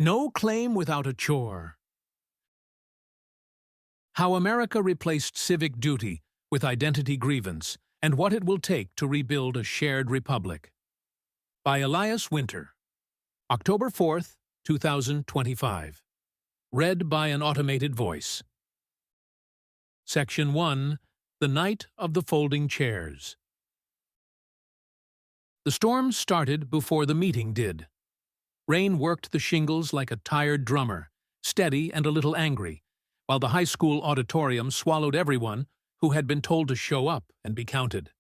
No claim without a chore. How America Replaced Civic Duty with Identity Grievance, and What It Will Take to Rebuild a Shared Republic. By Elias Winter. October 4th, 2025. Read by an automated voice. Section 1. The Night of the Folding Chairs. The storm started before the meeting did. Rain worked the shingles like a tired drummer, steady and a little angry, while the high school auditorium swallowed everyone who had been told to show up and be counted.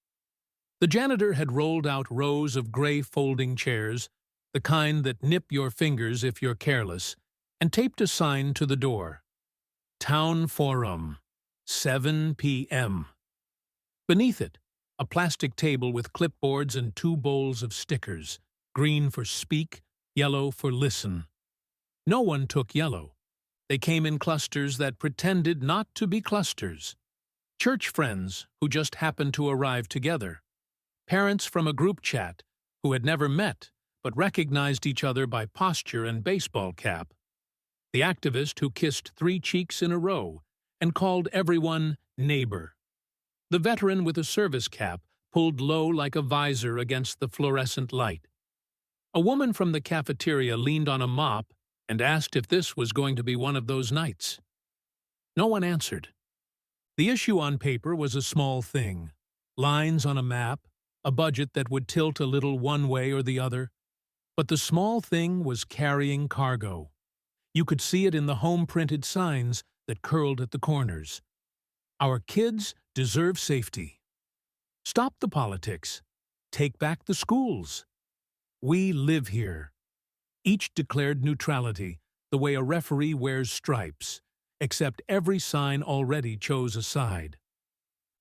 The janitor had rolled out rows of gray folding chairs, the kind that nip your fingers if you're careless, and taped a sign to the door. Town Forum, 7 p.m. Beneath it, a plastic table with clipboards and 2 bowls of stickers, green for speak, yellow for listen. No one took yellow. They came in clusters that pretended not to be clusters. Church friends who just happened to arrive together. Parents from a group chat who had never met but recognized each other by posture and baseball cap. The activist who kissed 3 cheeks in a row and called everyone neighbor. The veteran with a service cap pulled low like a visor against the fluorescent light. A woman from the cafeteria leaned on a mop and asked if this was going to be one of those nights. No one answered. The issue on paper was a small thing. Lines on a map, a budget that would tilt a little one way or the other. But the small thing was carrying cargo. You could see it in the home-printed signs that curled at the corners. Our kids deserve safety. Stop the politics. Take back the schools. We live here. Each declared neutrality, the way a referee wears stripes, except every sign already chose a side.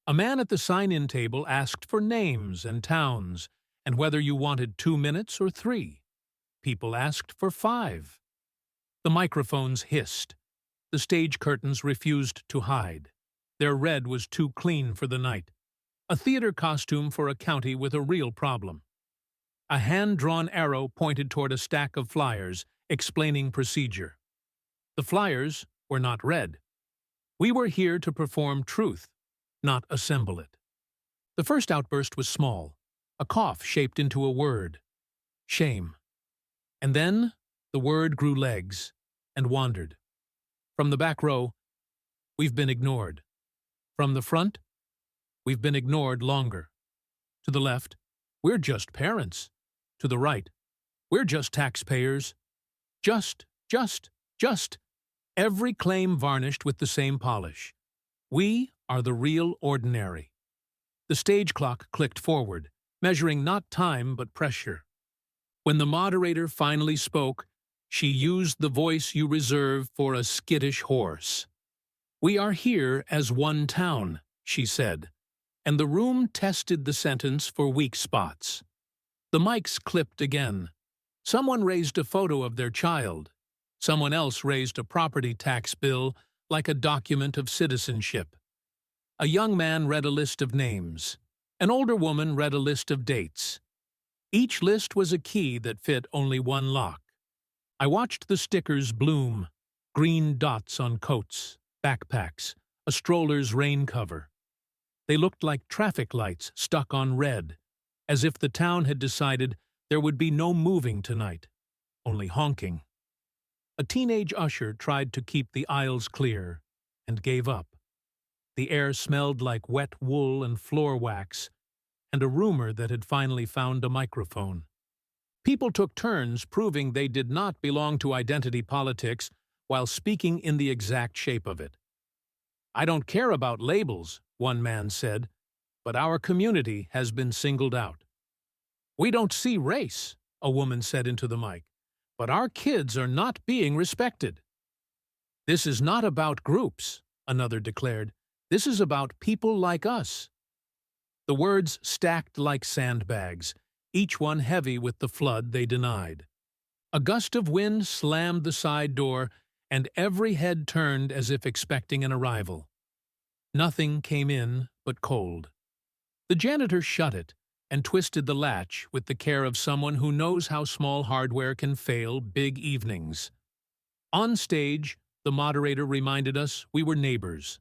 A man at the sign-in table asked for names and towns, and whether you wanted 2 minutes or 3. People asked for 5. The microphones hissed. The stage curtains refused to hide. Their red was too clean for the night. A theater costume for a county with a real problem. A hand-drawn arrow pointed toward a stack of flyers, explaining procedure. The flyers were not read. We were here to perform truth, not assemble it. The first outburst was small, a cough shaped into a word. Shame. And then the word grew legs and wandered. From the back row, we've been ignored. From the front, we've been ignored longer. To the left, we're just parents. To the right, we're just taxpayers. Just. Every claim varnished with the same polish. We are the real ordinary. The stage clock clicked forward, measuring not time but pressure. When the moderator finally spoke, she used the voice you reserve for a skittish horse. We are here as one town, she said, and the room tested the sentence for weak spots. The mics clipped again. Someone raised a photo of their child. Someone else raised a property tax bill like a document of citizenship. A young man read a list of names. An older woman read a list of dates. Each list was a key that fit only one lock. I watched the stickers bloom, green dots on coats, backpacks, a stroller's rain cover. They looked like traffic lights stuck on red, as if the town had decided there would be no moving tonight, only honking. A teenage usher tried to keep the aisles clear, and gave up. The air smelled like wet wool and floor wax, and a rumor that had finally found a microphone. People took turns proving they did not belong to identity politics while speaking in the exact shape of it. I don't care about labels, one man said, but our community has been singled out. We don't see race, a woman said into the mic, but our kids are not being respected. This is not about groups, another declared. This is about people like us. The words stacked like sandbags, each one heavy with the flood they denied. A gust of wind slammed the side door, and every head turned as if expecting an arrival. Nothing came in but cold. The janitor shut it and twisted the latch with the care of someone who knows how small hardware can fail big evenings. On stage, the moderator reminded us we were neighbors.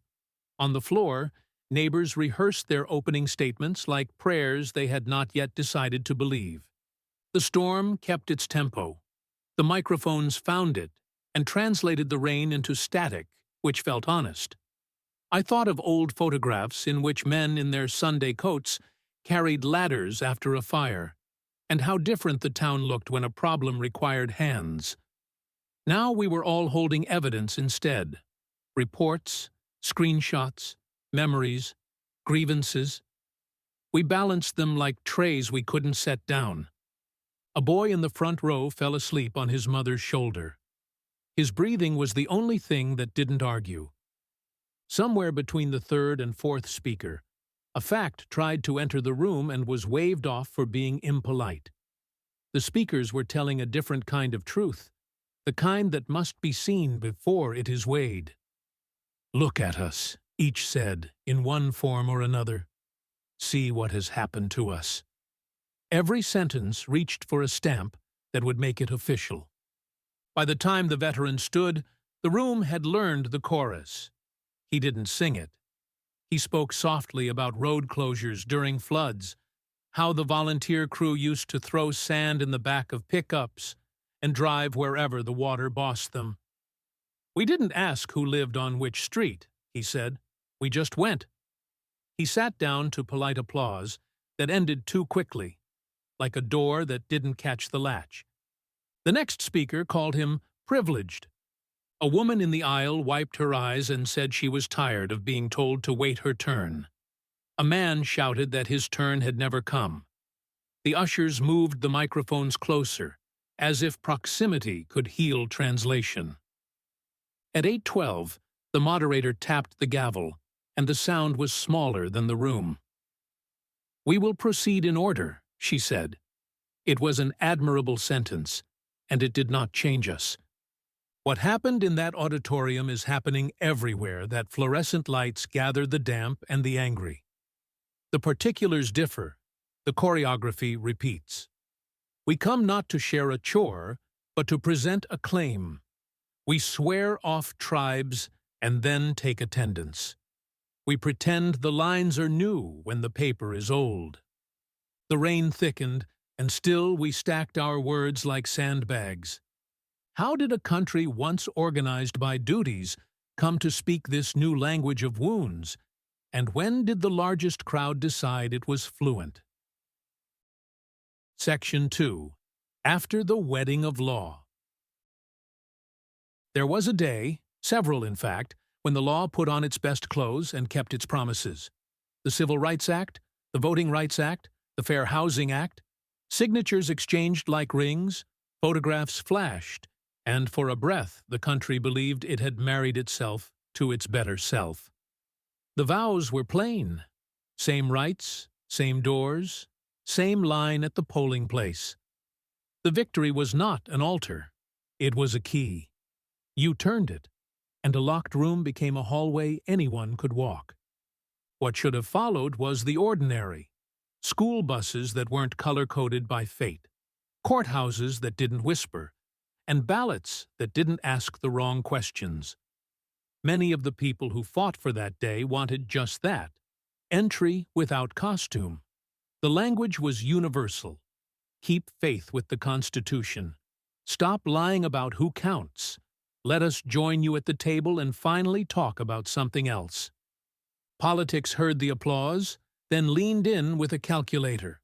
On the floor, neighbors rehearsed their opening statements like prayers they had not yet decided to believe. The storm kept its tempo. The microphones found it and translated the rain into static, which felt honest. I thought of old photographs in which men in their Sunday coats carried ladders after a fire, and how different the town looked when a problem required hands. Now we were all holding evidence instead. Reports, screenshots, memories, grievances. We balanced them like trays we couldn't set down. A boy in the front row fell asleep on his mother's shoulder. His breathing was the only thing that didn't argue. Somewhere between the third and fourth speaker, a fact tried to enter the room and was waved off for being impolite. The speakers were telling a different kind of truth, the kind that must be seen before it is weighed. "Look at us," each said, in one form or another. "See what has happened to us." Every sentence reached for a stamp that would make it official. By the time the veteran stood, the room had learned the chorus. He didn't sing it. He spoke softly about road closures during floods, how the volunteer crew used to throw sand in the back of pickups and drive wherever the water bossed them. "We didn't ask who lived on which street," he said. "We just went." He sat down to polite applause that ended too quickly, like a door that didn't catch the latch. The next speaker called him privileged. A woman in the aisle wiped her eyes and said she was tired of being told to wait her turn. A man shouted that his turn had never come. The ushers moved the microphones closer, as if proximity could heal translation. At 8:12, the moderator tapped the gavel, and the sound was smaller than the room. "We will proceed in order," she said. It was an admirable sentence, and it did not change us. What happened in that auditorium is happening everywhere that fluorescent lights gather the damp and the angry. The particulars differ. The choreography repeats. We come not to share a chore, but to present a claim. We swear off tribes and then take attendance. We pretend the lines are new when the paper is old. The rain thickened, and still we stacked our words like sandbags. How did a country once organized by duties come to speak this new language of wounds? And when did the largest crowd decide it was fluent? Section 2. After the Wedding of Law. There was a day, several in fact, when the law put on its best clothes and kept its promises. The Civil Rights Act, the Voting Rights Act, the Fair Housing Act, signatures exchanged like rings, photographs flashed, and for a breath the country believed it had married itself to its better self. The vows were plain. Same rights, same doors, same line at the polling place. The victory was not an altar. It was a key. You turned it, and a locked room became a hallway anyone could walk. What should have followed was the ordinary. School buses that weren't color-coded by fate, courthouses that didn't whisper, and ballots that didn't ask the wrong questions. Many of the people who fought for that day wanted just that, entry without costume. The language was universal. Keep faith with the Constitution. Stop lying about who counts. Let us join you at the table and finally talk about something else. Politics heard the applause, then leaned in with a calculator.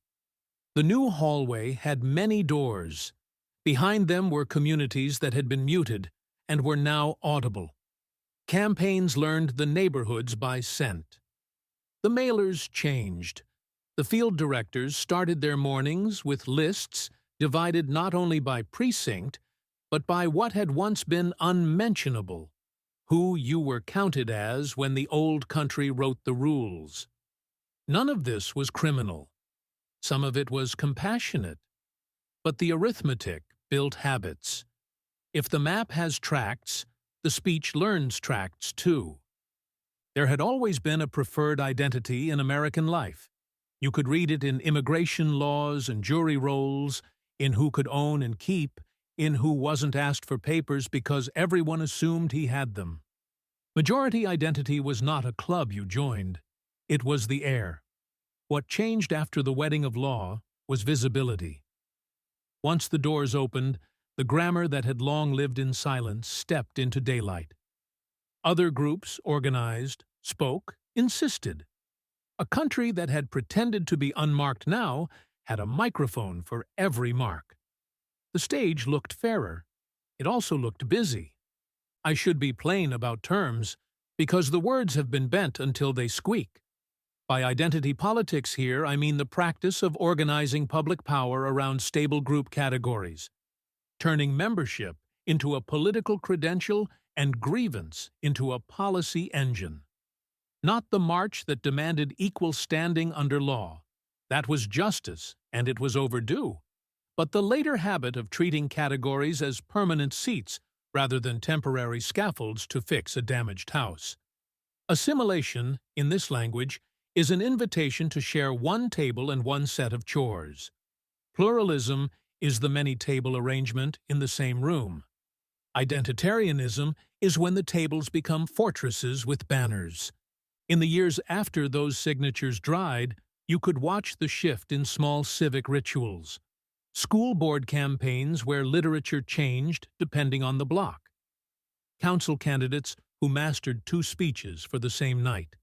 The new hallway had many doors. Behind them were communities that had been muted and were now audible. Campaigns learned the neighborhoods by scent. The mailers changed. The field directors started their mornings with lists divided not only by precinct, but by what had once been unmentionable, who you were counted as when the old country wrote the rules. None of this was criminal. Some of it was compassionate. But the arithmetic built habits. If the map has tracts, the speech learns tracts too. There had always been a preferred identity in American life. You could read it in immigration laws and jury rolls, in who could own and keep, in who wasn't asked for papers because everyone assumed he had them. Majority identity was not a club you joined. It was the air. What changed after the wedding of law was visibility. Once the doors opened, the grammar that had long lived in silence stepped into daylight. Other groups organized, spoke, insisted. A country that had pretended to be unmarked now had a microphone for every mark. The stage looked fairer. It also looked busy. I should be plain about terms, because the words have been bent until they squeak. By identity politics here, I mean the practice of organizing public power around stable group categories, turning membership into a political credential and grievance into a policy engine. Not the march that demanded equal standing under law. That was justice, and it was overdue. But the later habit of treating categories as permanent seats rather than temporary scaffolds to fix a damaged house. Assimilation, in this language, is an invitation to share one table and one set of chores. Pluralism is the many-table arrangement in the same room. Identitarianism is when the tables become fortresses with banners. In the years after those signatures dried, you could watch the shift in small civic rituals. School board campaigns where literature changed depending on the block. Council candidates who mastered 2 speeches for the same night.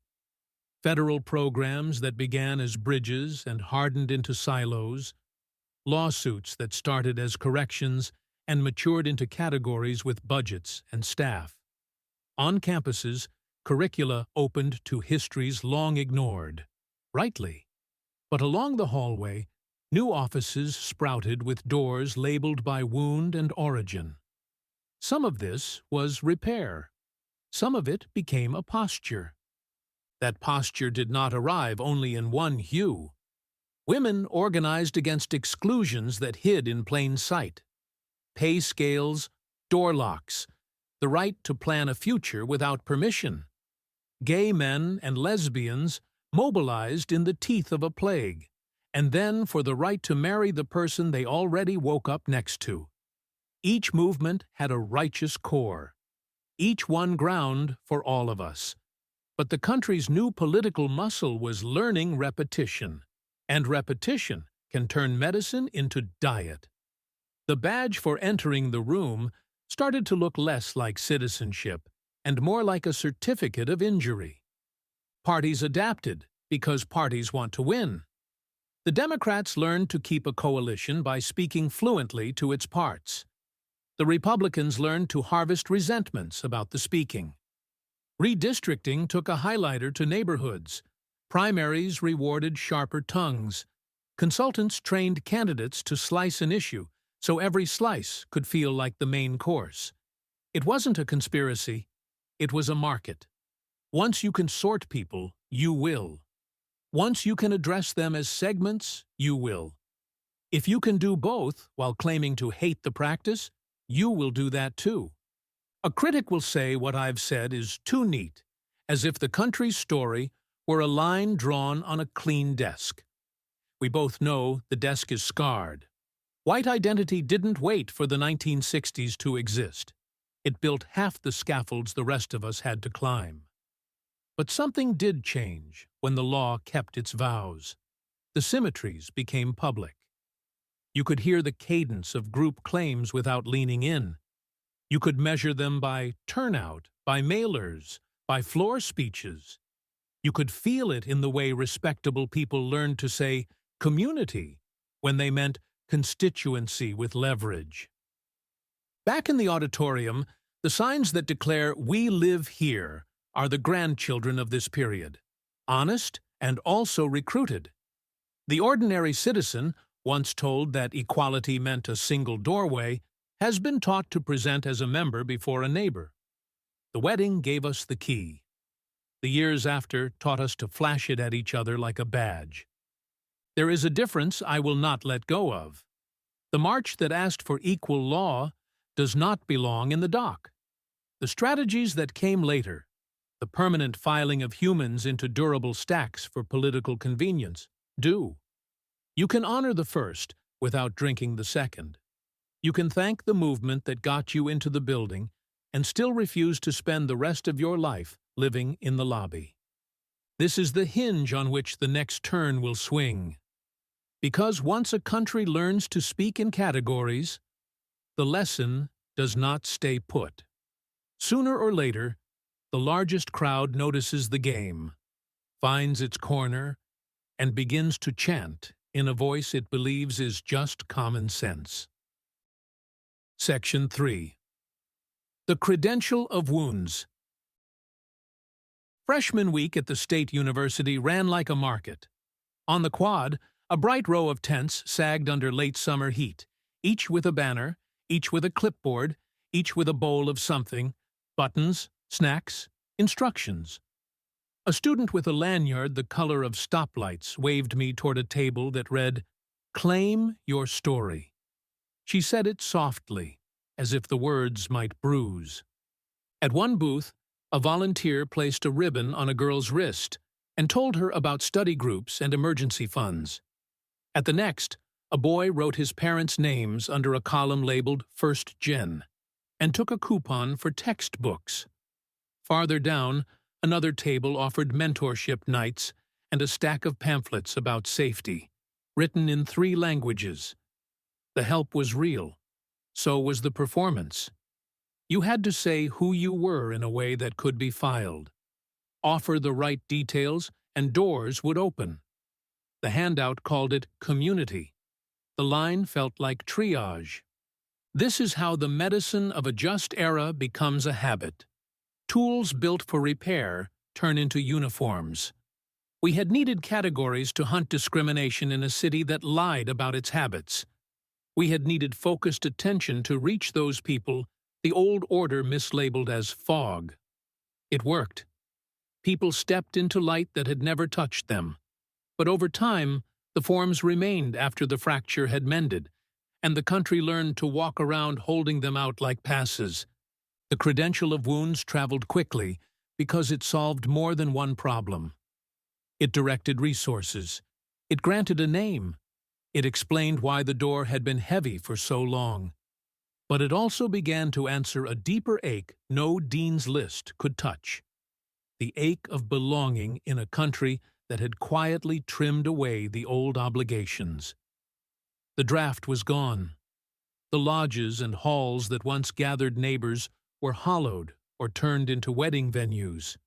Federal programs that began as bridges and hardened into silos. Lawsuits that started as corrections and matured into categories with budgets and staff. On campuses, curricula opened to histories long ignored. Rightly. But along the hallway, new offices sprouted with doors labeled by wound and origin. Some of this was repair. Some of it became a posture. That posture did not arrive only in one hue. Women organized against exclusions that hid in plain sight. Pay scales, door locks, the right to plan a future without permission. Gay men and lesbians mobilized in the teeth of a plague, and then for the right to marry the person they already woke up next to. Each movement had a righteous core. Each won ground for all of us. But the country's new political muscle was learning repetition, and repetition can turn medicine into diet. The badge for entering the room started to look less like citizenship and more like a certificate of injury. Parties adapted because parties want to win. The Democrats learned to keep a coalition by speaking fluently to its parts. The Republicans learned to harvest resentments about the speaking. Redistricting took a highlighter to neighborhoods. Primaries rewarded sharper tongues. Consultants trained candidates to slice an issue so every slice could feel like the main course. It wasn't a conspiracy. It was a market. Once you can sort people, you will. Once you can address them as segments, you will. If you can do both while claiming to hate the practice, you will do that too. A critic will say what I've said is too neat, as if the country's story were a line drawn on a clean desk. We both know the desk is scarred. White identity didn't wait for the 1960s to exist. It built half the scaffolds the rest of us had to climb. But something did change when the law kept its vows. The symmetries became public. You could hear the cadence of group claims without leaning in. You could measure them by turnout, by mailers, by floor speeches. You could feel it in the way respectable people learned to say community when they meant constituency with leverage. Back in the auditorium, the signs that declare "We live here" are the grandchildren of this period, honest and also recruited. The ordinary citizen, once told that equality meant a single doorway, has been taught to present as a member before a neighbor. The wedding gave us the key. The years after taught us to flash it at each other like a badge. There is a difference I will not let go of. The march that asked for equal law does not belong in the dock. The strategies that came later, the permanent filing of humans into durable stacks for political convenience, do. You can honor the first without drinking the second. You can thank the movement that got you into the building and still refuse to spend the rest of your life living in the lobby. This is the hinge on which the next turn will swing. Because once a country learns to speak in categories, the lesson does not stay put. Sooner or later, the largest crowd notices the game, finds its corner, and begins to chant in a voice it believes is just common sense. Section 3. The Credential of Wounds. Freshman week at the State University ran like a market. On the quad, a bright row of tents sagged under late summer heat, each with a banner, each with a clipboard, each with a bowl of something, buttons, snacks, instructions. A student with a lanyard the color of stoplights waved me toward a table that read, "Claim your story." She said it softly, as if the words might bruise. At one booth, a volunteer placed a ribbon on a girl's wrist and told her about study groups and emergency funds. At the next, a boy wrote his parents' names under a column labeled First Gen and took a coupon for textbooks. Farther down, another table offered mentorship nights and a stack of pamphlets about safety, written in 3 languages. The help was real. So was the performance. You had to say who you were in a way that could be filed. Offer the right details, and doors would open. The handout called it community. The line felt like triage. This is how the medicine of a just era becomes a habit. Tools built for repair turn into uniforms. We had needed categories to hunt discrimination in a city that lied about its habits. We had needed focused attention to reach those people the old order mislabeled as fog. It worked. People stepped into light that had never touched them. But over time, the forms remained after the fracture had mended, and the country learned to walk around holding them out like passes. The credential of wounds traveled quickly because it solved more than one problem. It directed resources. It granted a name. It explained why the door had been heavy for so long. But it also began to answer a deeper ache no dean's list could touch. The ache of belonging in a country that had quietly trimmed away the old obligations. The draft was gone. The lodges and halls that once gathered neighbors were hollowed or turned into wedding venues.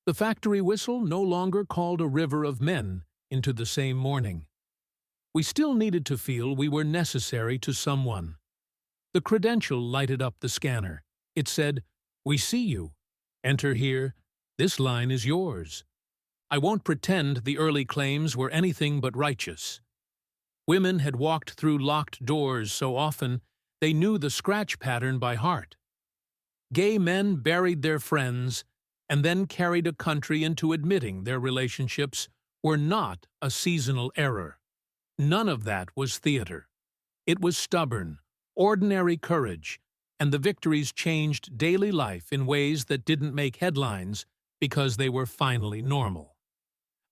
The factory whistle no longer called a river of men into the same morning. We still needed to feel we were necessary to someone. The credential lighted up the scanner. It said, "We see you. Enter here. This line is yours." I won't pretend the early claims were anything but righteous. Women had walked through locked doors so often they knew the scratch pattern by heart. Gay men buried their friends and then carried a country into admitting their relationships were not a seasonal error. None of that was theater. It was stubborn, ordinary courage, and the victories changed daily life in ways that didn't make headlines because they were finally normal.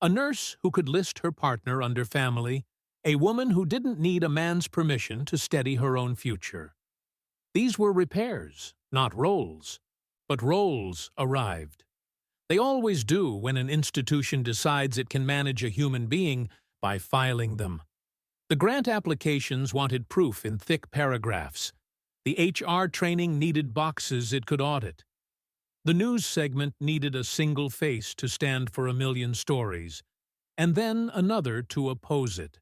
A nurse who could list her partner under family, a woman who didn't need a man's permission to steady her own future. These were repairs, not roles, but roles arrived. They always do when an institution decides it can manage a human being by filing them. The grant applications wanted proof in thick paragraphs. The HR training needed boxes it could audit. The news segment needed a single face to stand for 1,000,000 stories, and then another to oppose it.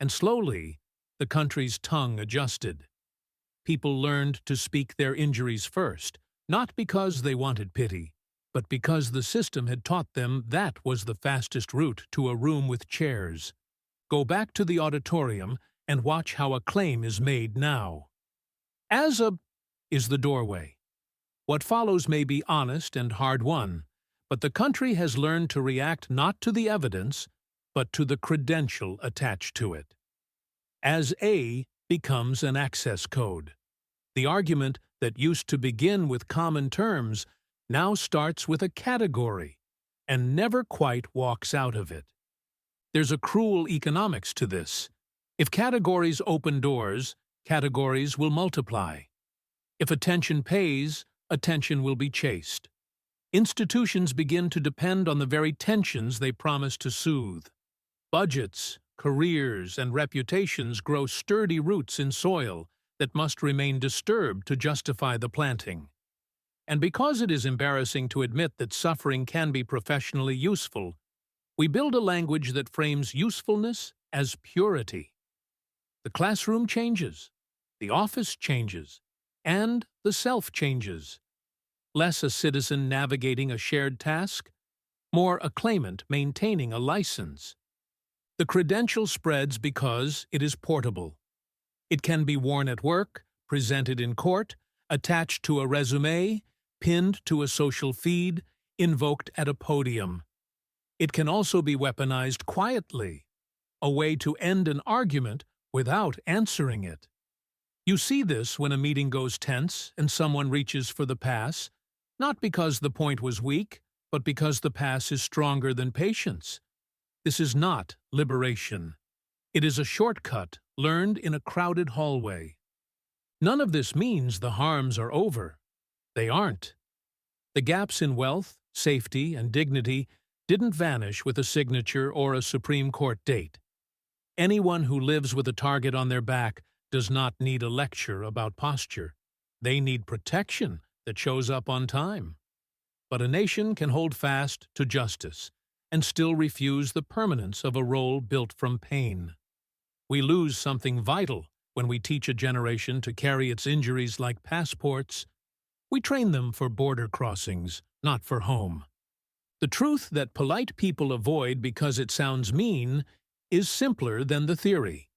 And slowly, the country's tongue adjusted. People learned to speak their injuries first, not because they wanted pity, but because the system had taught them that was the fastest route to a room with chairs. Go back to the auditorium and watch how a claim is made now. As a is the doorway. What follows may be honest and hard-won, but the country has learned to react not to the evidence, but to the credential attached to it. As A becomes an access code. The argument that used to begin with common terms now starts with a category and never quite walks out of it. There's a cruel economics to this. If categories open doors, categories will multiply. If attention pays, attention will be chased. Institutions begin to depend on the very tensions they promise to soothe. Budgets, careers, and reputations grow sturdy roots in soil that must remain disturbed to justify the planting. And because it is embarrassing to admit that suffering can be professionally useful, we build a language that frames usefulness as purity. The classroom changes, the office changes, and the self changes. Less a citizen navigating a shared task, more a claimant maintaining a license. The credential spreads because it is portable. It can be worn at work, presented in court, attached to a resume, pinned to a social feed, invoked at a podium. It can also be weaponized quietly, a way to end an argument without answering it. You see this when a meeting goes tense and someone reaches for the pass, not because the point was weak, but because the pass is stronger than patience. This is not liberation. It is a shortcut learned in a crowded hallway. None of this means the harms are over. They aren't. The gaps in wealth, safety, and dignity didn't vanish with a signature or a Supreme Court date. Anyone who lives with a target on their back does not need a lecture about posture. They need protection that shows up on time. But a nation can hold fast to justice and still refuse the permanence of a role built from pain. We lose something vital when we teach a generation to carry its injuries like passports. We train them for border crossings, not for home. The truth that polite people avoid because it sounds mean is simpler than the theory.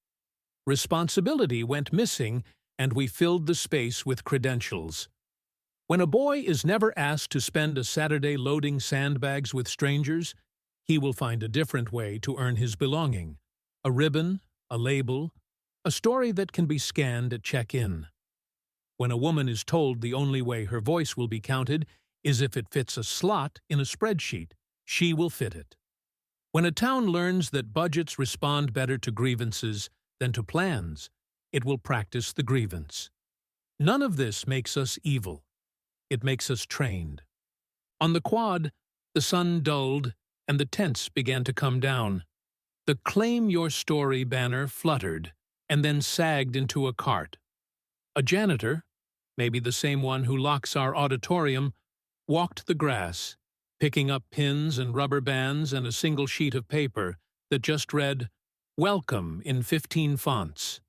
Responsibility went missing, and we filled the space with credentials. When a boy is never asked to spend a Saturday loading sandbags with strangers, he will find a different way to earn his belonging. A ribbon, a label, a story that can be scanned at check-in. When a woman is told the only way her voice will be counted is if it fits a slot in a spreadsheet, she will fit it. When a town learns that budgets respond better to grievances than to plans, it will practice the grievance. None of this makes us evil. It makes us trained. On the quad, the sun dulled and the tents began to come down. The Claim Your Story banner fluttered and then sagged into a cart. A janitor, maybe the same one who locks our auditorium, walked the grass, picking up pins and rubber bands and a single sheet of paper that just read, "Welcome" in 15 fonts.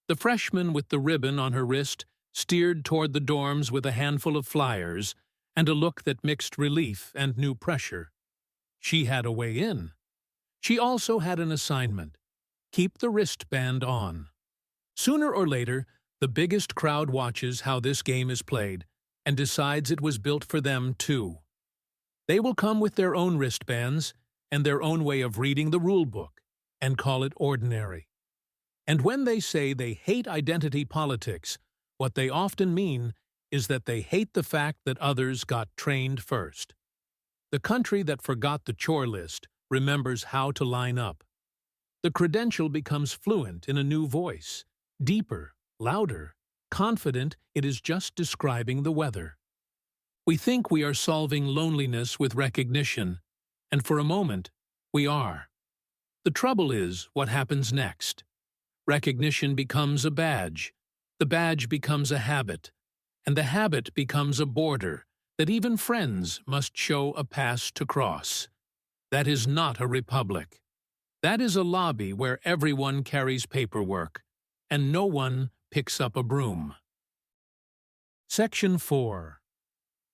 The freshman with the ribbon on her wrist steered toward the dorms with a handful of flyers and a look that mixed relief and new pressure. She had a way in. She also had an assignment: keep the wristband on. Sooner or later, the biggest crowd watches how this game is played and decides it was built for them too. They will come with their own wristbands and their own way of reading the rule book and call it ordinary. And when they say they hate identity politics, what they often mean is that they hate the fact that others got trained first. The country that forgot the chore list remembers how to line up. The credential becomes fluent in a new voice, deeper, louder, confident it is just describing the weather. We think we are solving loneliness with recognition, and for a moment, we are. The trouble is what happens next. Recognition becomes a badge, the badge becomes a habit, and the habit becomes a border that even friends must show a pass to cross. That is not a republic. That is a lobby where everyone carries paperwork, and no one picks up a broom. Section 4.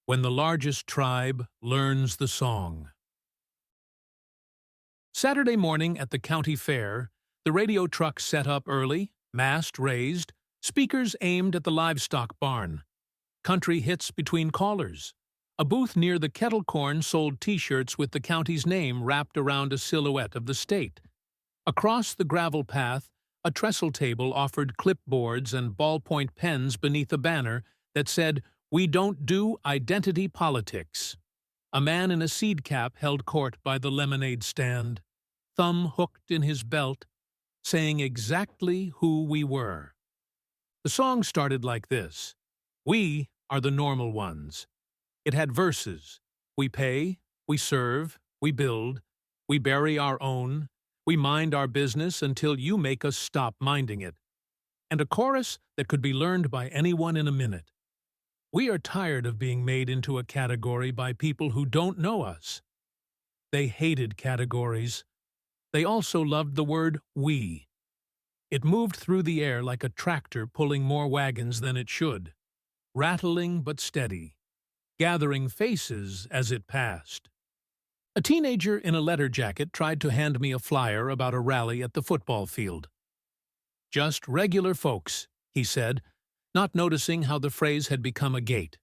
When the largest tribe learns the song. Saturday morning at the county fair, the radio truck set up early, mast raised, speakers aimed at the livestock barn. Country hits between callers. A booth near the kettle corn sold T-shirts with the county's name wrapped around a silhouette of the state. Across the gravel path, a trestle table offered clipboards and ballpoint pens beneath a banner that said, "We don't do identity politics." A man in a seed cap held court by the lemonade stand, thumb hooked in his belt, saying exactly who we were. The song started like this: "We are the normal ones." It had verses: "We pay, we serve, we build, we bury our own, we mind our business until you make us stop minding it," and a chorus that could be learned by anyone in a minute. We are tired of being made into a category by people who don't know us. They hated categories. They also loved the word "we." It moved through the air like a tractor pulling more wagons than it should, rattling but steady, gathering faces as it passed. A teenager in a letter jacket tried to hand me a flyer about a rally at the football field. "Just regular folks," he said, not noticing how the phrase had become a gate.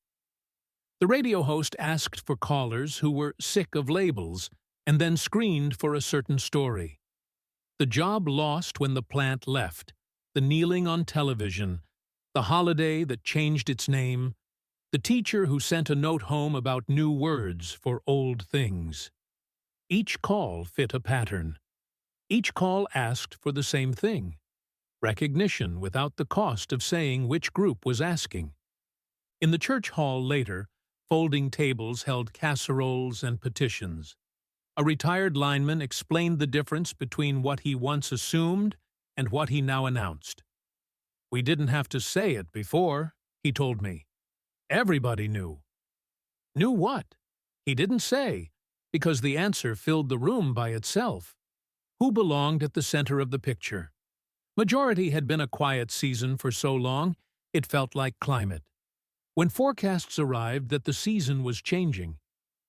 The radio host asked for callers who were sick of labels and then screened for a certain story. The job lost when the plant left, the kneeling on television, the holiday that changed its name, the teacher who sent a note home about new words for old things. Each call fit a pattern. Each call asked for the same thing: recognition without the cost of saying which group was asking. In the church hall later, folding tables held casseroles and petitions. A retired lineman explained the difference between what he once assumed and what he now announced. "We didn't have to say it before," he told me. "Everybody knew." Knew what? He didn't say, because the answer filled the room by itself. Who belonged at the center of the picture? Majority had been a quiet season for so long, it felt like climate. When forecasts arrived that the season was changing,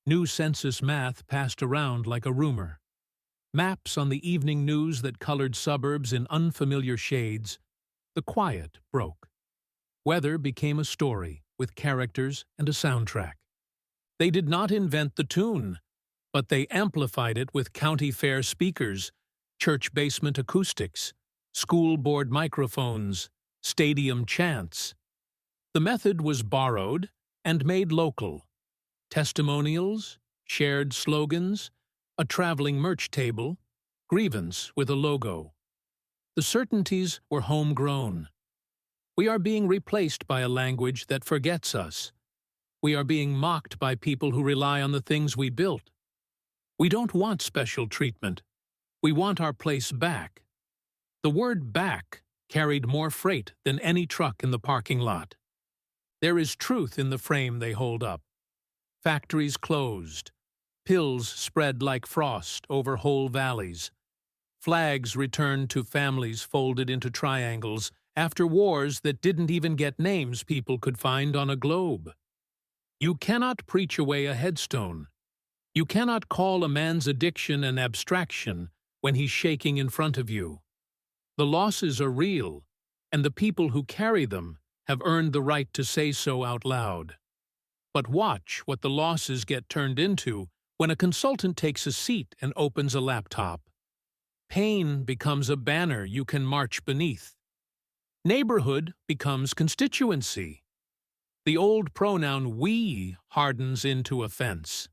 new census math passed around like a rumor. Maps on the evening news that colored suburbs in unfamiliar shades. The quiet broke. Weather became a story with characters and a soundtrack. They did not invent the tune, but they amplified it with county fair speakers, church basement acoustics, school board microphones, stadium chants. The method was borrowed and made local. Testimonials, shared slogans, a traveling merch table, grievance with a logo. The certainties were homegrown. We are being replaced by a language that forgets us. We are being mocked by people who rely on the things we built. We don't want special treatment. We want our place back. The word "back" carried more freight than any truck in the parking lot. There is truth in the frame they hold up. Factories closed. Pills spread like frost over whole valleys. Flags returned to families folded into triangles after wars that didn't even get names people could find on a globe. You cannot preach away a headstone. You cannot call a man's addiction an abstraction when he's shaking in front of you. The losses are real, and the people who carry them have earned the right to say so out loud. But watch what the losses get turned into when a consultant takes a seat and opens a laptop. Pain becomes a banner you can march beneath. Neighborhood becomes constituency. The old pronoun "we" hardens into offense.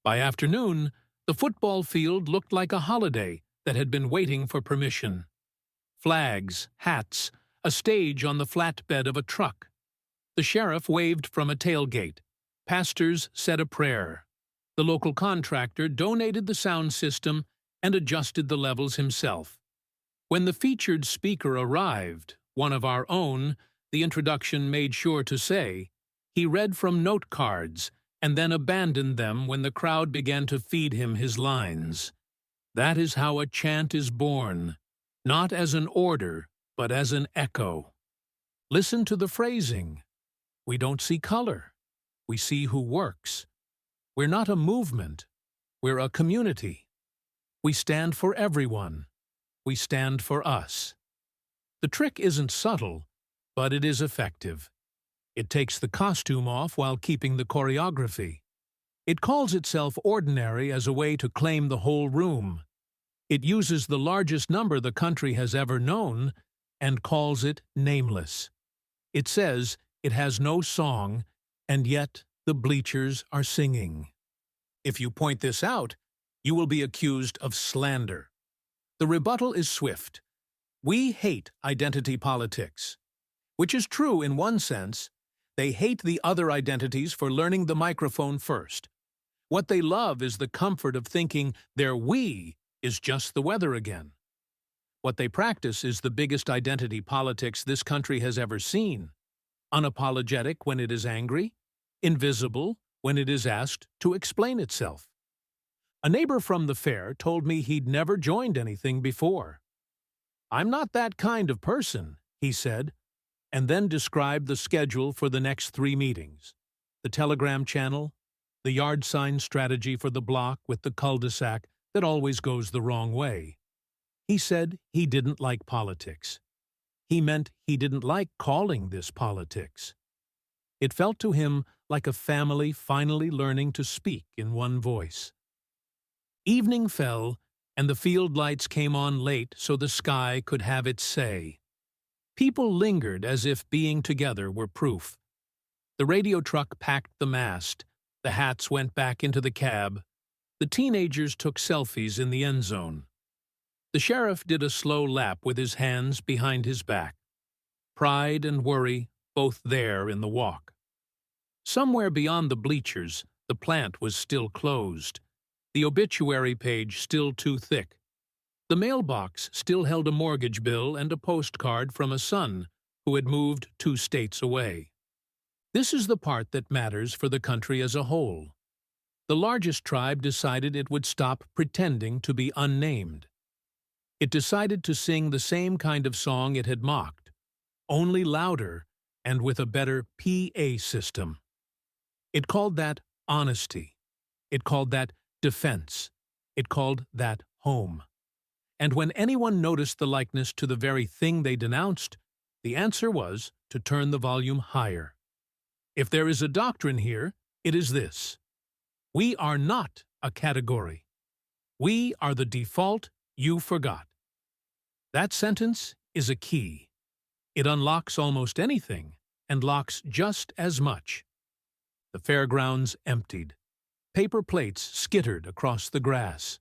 By afternoon, the football field looked like a holiday that had been waiting for permission. Flags, hats, a stage on the flatbed of a truck. The sheriff waved from a tailgate. Pastors said a prayer. The local contractor donated the sound system and adjusted the levels himself. When the featured speaker arrived, one of our own, the introduction made sure to say, he read from note cards and then abandoned them when the crowd began to feed him his lines. That is how a chant is born, not as an order, but as an echo. Listen to the phrasing. We don't see color. We see who works. We're not a movement. We're a community. We stand for everyone. We stand for us. The trick isn't subtle, but it is effective. It takes the costume off while keeping the choreography. It calls itself ordinary as a way to claim the whole room. It uses the largest number the country has ever known and calls it nameless. It says it has no song, and yet the bleachers are singing. If you point this out, you will be accused of slander. The rebuttal is swift. We hate identity politics. which is true in one sense. They hate the other identities for learning the microphone first. What they love is the comfort of thinking their we is just the weather again. What they practice is the biggest identity politics this country has ever seen. Unapologetic when it is angry, invisible when it is asked to explain itself. A neighbor from the fair told me he'd never joined anything before. "I'm not that kind of person," he said, and then described the schedule for the next 3 meetings. The telegram channel, the yard sign strategy for the block with the cul-de-sac that always goes the wrong way. He said he didn't like politics. He meant he didn't like calling this politics. It felt to him like a family finally learning to speak in one voice. Evening fell, and the field lights came on late so the sky could have its say. People lingered as if being together were proof. The radio truck packed the mast, the hats went back into the cab, the teenagers took selfies in the end zone. The sheriff did a slow lap with his hands behind his back. Pride and worry both there in the walk. Somewhere beyond the bleachers, the plant was still closed. The obituary page still too thick. The mailbox still held a mortgage bill and a postcard from a son who had moved 2 states away. This is the part that matters for the country as a whole. The largest tribe decided it would stop pretending to be unnamed. It decided to sing the same kind of song it had mocked, only louder and with a better PA system. It called that honesty. It called that defense. It called that home. And when anyone noticed the likeness to the very thing they denounced, the answer was to turn the volume higher. If there is a doctrine here, it is this: we are not a category. We are the default you forgot. That sentence is a key. It unlocks almost anything and locks just as much. The fairgrounds emptied. Paper plates skittered across the grass.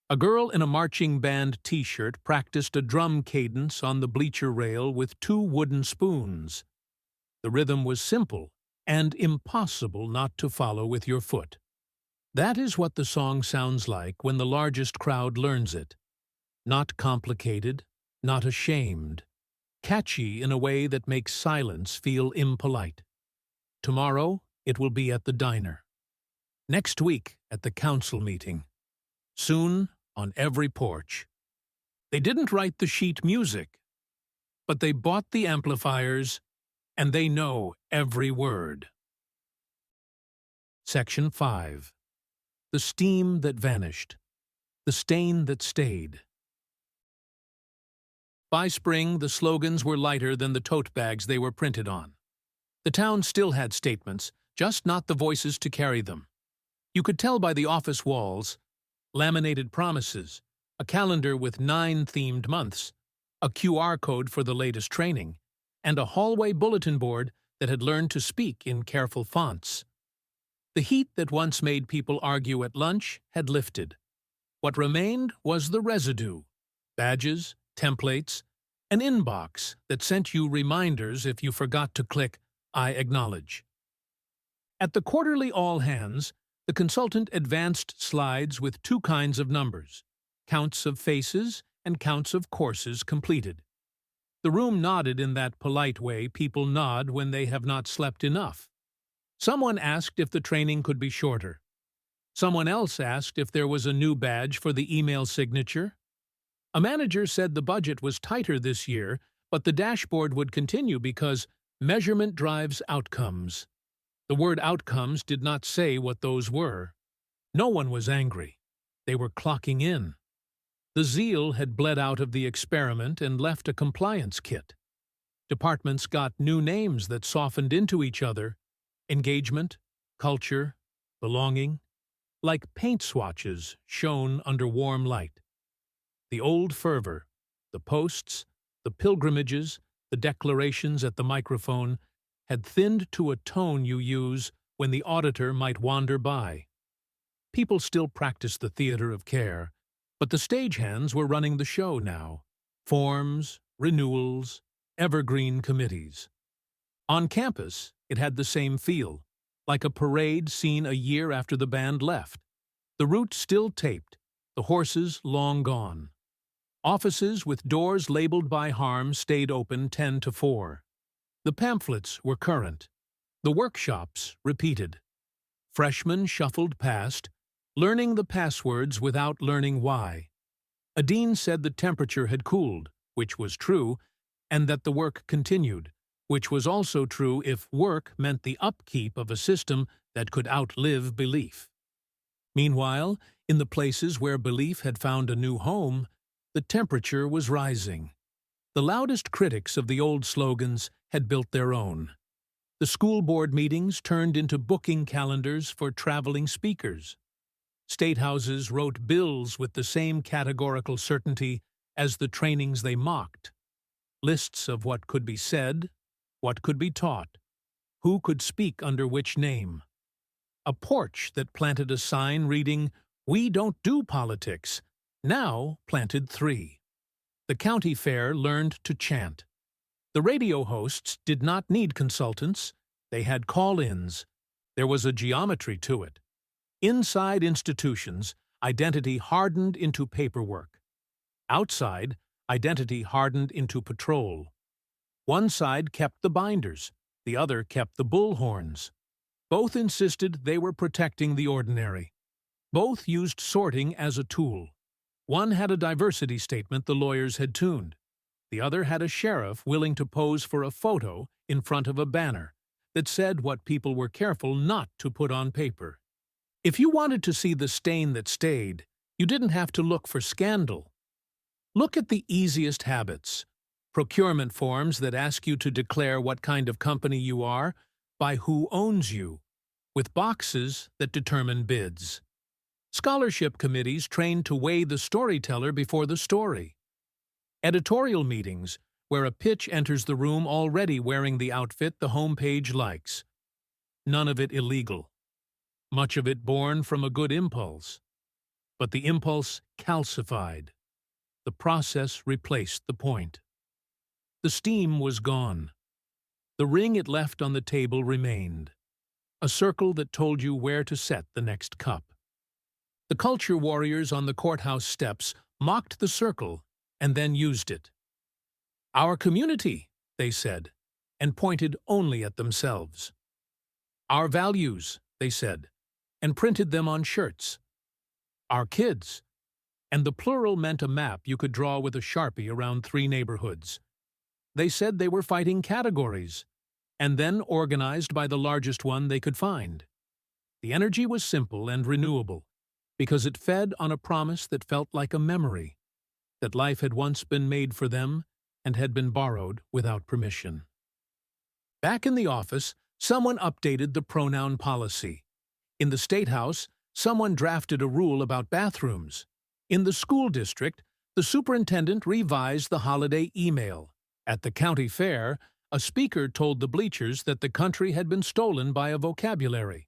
A girl in a marching band t-shirt practiced a drum cadence on the bleacher rail with 2 wooden spoons. The rhythm was simple and impossible not to follow with your foot. That is what the song sounds like when the largest crowd learns it. Not complicated, not ashamed. Catchy in a way that makes silence feel impolite. Tomorrow, it will be at the diner. Next week, at the council meeting. Soon, on every porch. They didn't write the sheet music, but they bought the amplifiers, and they know every word. Section 5. The steam that vanished. The stain that stayed. By spring, the slogans were lighter than the tote bags they were printed on. The town still had statements, just not the voices to carry them. You could tell by the office walls: laminated promises, a calendar with 9 themed months, a QR code for the latest training, and a hallway bulletin board that had learned to speak in careful fonts. The heat that once made people argue at lunch had lifted. What remained was the residue: badges, templates, an inbox that sent you reminders if you forgot to click "I acknowledge." At the quarterly all-hands, the consultant advanced slides with 2 kinds of numbers: counts of faces and counts of courses completed. The room nodded in that polite way people nod when they have not slept enough. Someone asked if the training could be shorter. Someone else asked if there was a new badge for the email signature. A manager said the budget was tighter this year, but the dashboard would continue because measurement drives outcomes. The word outcomes did not say what those were. No one was angry. They were clocking in. The zeal had bled out of the experiment and left a compliance kit. Departments got new names that softened into each other: engagement, culture, belonging, like paint swatches shown under warm light. The old fervor, the posts, the pilgrimages, the declarations at the microphone had thinned to a tone you use when the auditor might wander by. People still practiced the theater of care, but the stagehands were running the show now. Forms, renewals, evergreen committees. On campus, it had the same feel, like a parade seen a year after the band left. The route still taped, the horses long gone. Offices with doors labeled by harm stayed open 10 to 4. The pamphlets were current. The workshops repeated. Freshmen shuffled past, learning the passwords without learning why. A dean said the temperature had cooled, which was true, and that the work continued, which was also true if work meant the upkeep of a system that could outlive belief. Meanwhile, in the places where belief had found a new home, the temperature was rising. The loudest critics of the old slogans had built their own. The school board meetings turned into booking calendars for traveling speakers. State houses wrote bills with the same categorical certainty as the trainings they mocked. Lists of what could be said, what could be taught, who could speak under which name. A porch that planted a sign reading, "We don't do politics," now planted 3. The county fair learned to chant. The radio hosts did not need consultants. They had call-ins. There was a geometry to it. Inside institutions, identity hardened into paperwork. Outside, identity hardened into patrol. One side kept the binders, the other kept the bullhorns. Both insisted they were protecting the ordinary. Both used sorting as a tool. One had a diversity statement the lawyers had tuned. The other had a sheriff willing to pose for a photo in front of a banner that said what people were careful not to put on paper. If you wanted to see the stain that stayed, you didn't have to look for scandal. Look at the easiest habits. Procurement forms that ask you to declare what kind of company you are by who owns you, with boxes that determine bids. Scholarship committees trained to weigh the storyteller before the story. Editorial meetings, where a pitch enters the room already wearing the outfit the homepage likes. None of it illegal. Much of it born from a good impulse. But the impulse calcified. The process replaced the point. The steam was gone. The ring it left on the table remained. A circle that told you where to set the next cup. The culture warriors on the courthouse steps mocked the circle and then used it. "Our community," they said, and pointed only at themselves. "Our values," they said, and printed them on shirts. "Our kids," and the plural meant a map you could draw with a Sharpie around 3 neighborhoods. They said they were fighting categories, and then organized by the largest one they could find. The energy was simple and renewable, because it fed on a promise that felt like a memory, that life had once been made for them and had been borrowed without permission. Back in the office, someone updated the pronoun policy. In the State House, someone drafted a rule about bathrooms. In the school district, the superintendent revised the holiday email. At the county fair, a speaker told the bleachers that the country had been stolen by a vocabulary.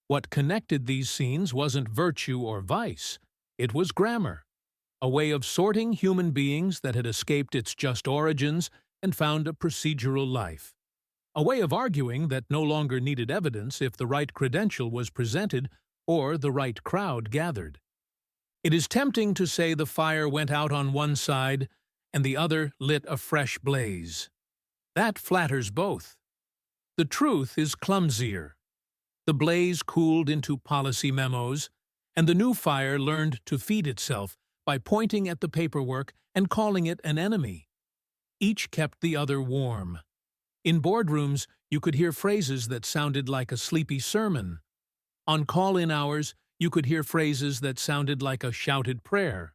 What connected these scenes wasn't virtue or vice. It was grammar, a way of sorting human beings that had escaped its just origins and found a procedural life. A way of arguing that no longer needed evidence if the right credential was presented or the right crowd gathered. It is tempting to say the fire went out on one side and the other lit a fresh blaze. That flatters both. The truth is clumsier. The blaze cooled into policy memos, and the new fire learned to feed itself by pointing at the paperwork and calling it an enemy. Each kept the other warm. In boardrooms, you could hear phrases that sounded like a sleepy sermon. On call-in hours, you could hear phrases that sounded like a shouted prayer.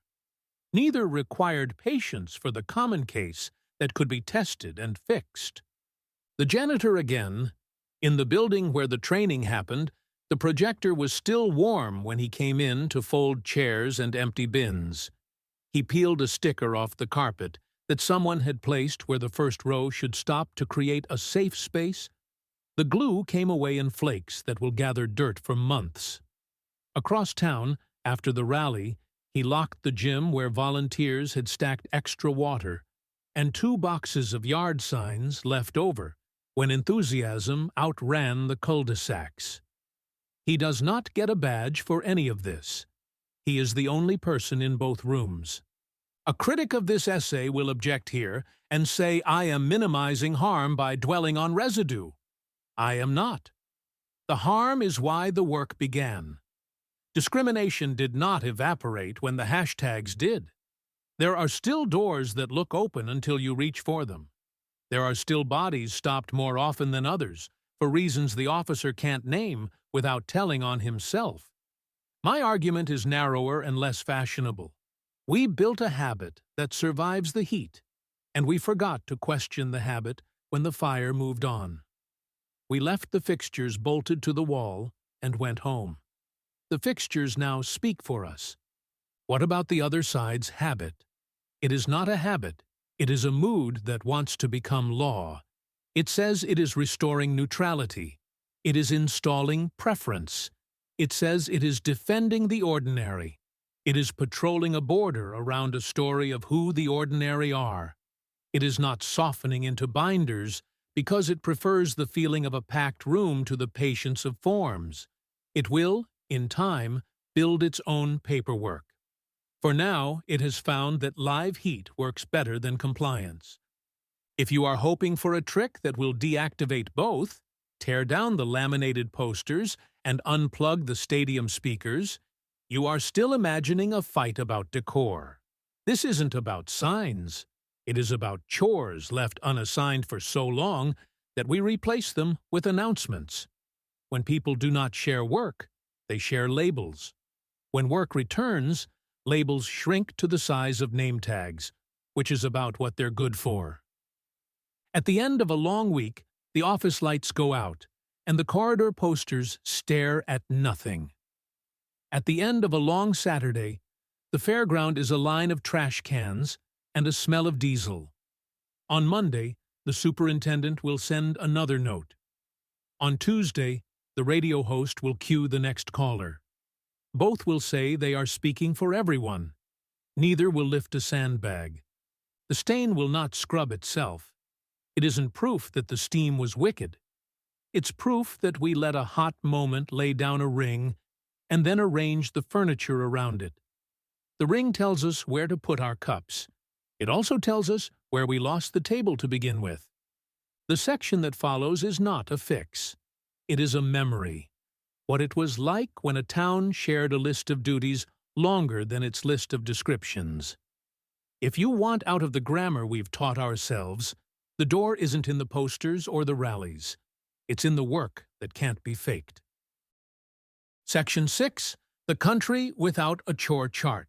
Neither required patience for the common case that could be tested and fixed. The janitor again. In the building where the training happened, the projector was still warm when he came in to fold chairs and empty bins. He peeled a sticker off the carpet that someone had placed where the first row should stop to create a safe space. The glue came away in flakes that will gather dirt for months. Across town, after the rally, he locked the gym where volunteers had stacked extra water and 2 boxes of yard signs left over when enthusiasm outran the cul-de-sacs. He does not get a badge for any of this. He is the only person in both rooms. A critic of this essay will object here and say I am minimizing harm by dwelling on residue. I am not. The harm is why the work began. Discrimination did not evaporate when the hashtags did. There are still doors that look open until you reach for them. There are still bodies stopped more often than others, for reasons the officer can't name without telling on himself. My argument is narrower and less fashionable. We built a habit that survives the heat, and we forgot to question the habit when the fire moved on. We left the fixtures bolted to the wall and went home. The fixtures now speak for us. What about the other side's habit? It is not a habit. It is a mood that wants to become law. It says it is restoring neutrality. It is installing preference. It says it is defending the ordinary. It is patrolling a border around a story of who the ordinary are. It is not softening into binders because it prefers the feeling of a packed room to the patience of forms. It will, in time, build its own paperwork. For now, it has found that live heat works better than compliance. If you are hoping for a trick that will deactivate both, tear down the laminated posters and unplug the stadium speakers, you are still imagining a fight about decor. This isn't about signs. It is about chores left unassigned for so long that we replace them with announcements. When people do not share work, they share labels. When work returns, labels shrink to the size of name tags, which is about what they're good for. At the end of a long week, the office lights go out, and the corridor posters stare at nothing. At the end of a long Saturday, the fairground is a line of trash cans and a smell of diesel. On Monday, the superintendent will send another note. On Tuesday, the radio host will cue the next caller. Both will say they are speaking for everyone. Neither will lift a sandbag. The stain will not scrub itself. It isn't proof that the steam was wicked. It's proof that we let a hot moment lay down a ring and then arrange the furniture around it. The ring tells us where to put our cups. It also tells us where we lost the table to begin with. The section that follows is not a fix. It is a memory. What it was like when a town shared a list of duties longer than its list of descriptions. If you want out of the grammar we've taught ourselves, the door isn't in the posters or the rallies. It's in the work that can't be faked. Section 6. The Country Without a Chore Chart.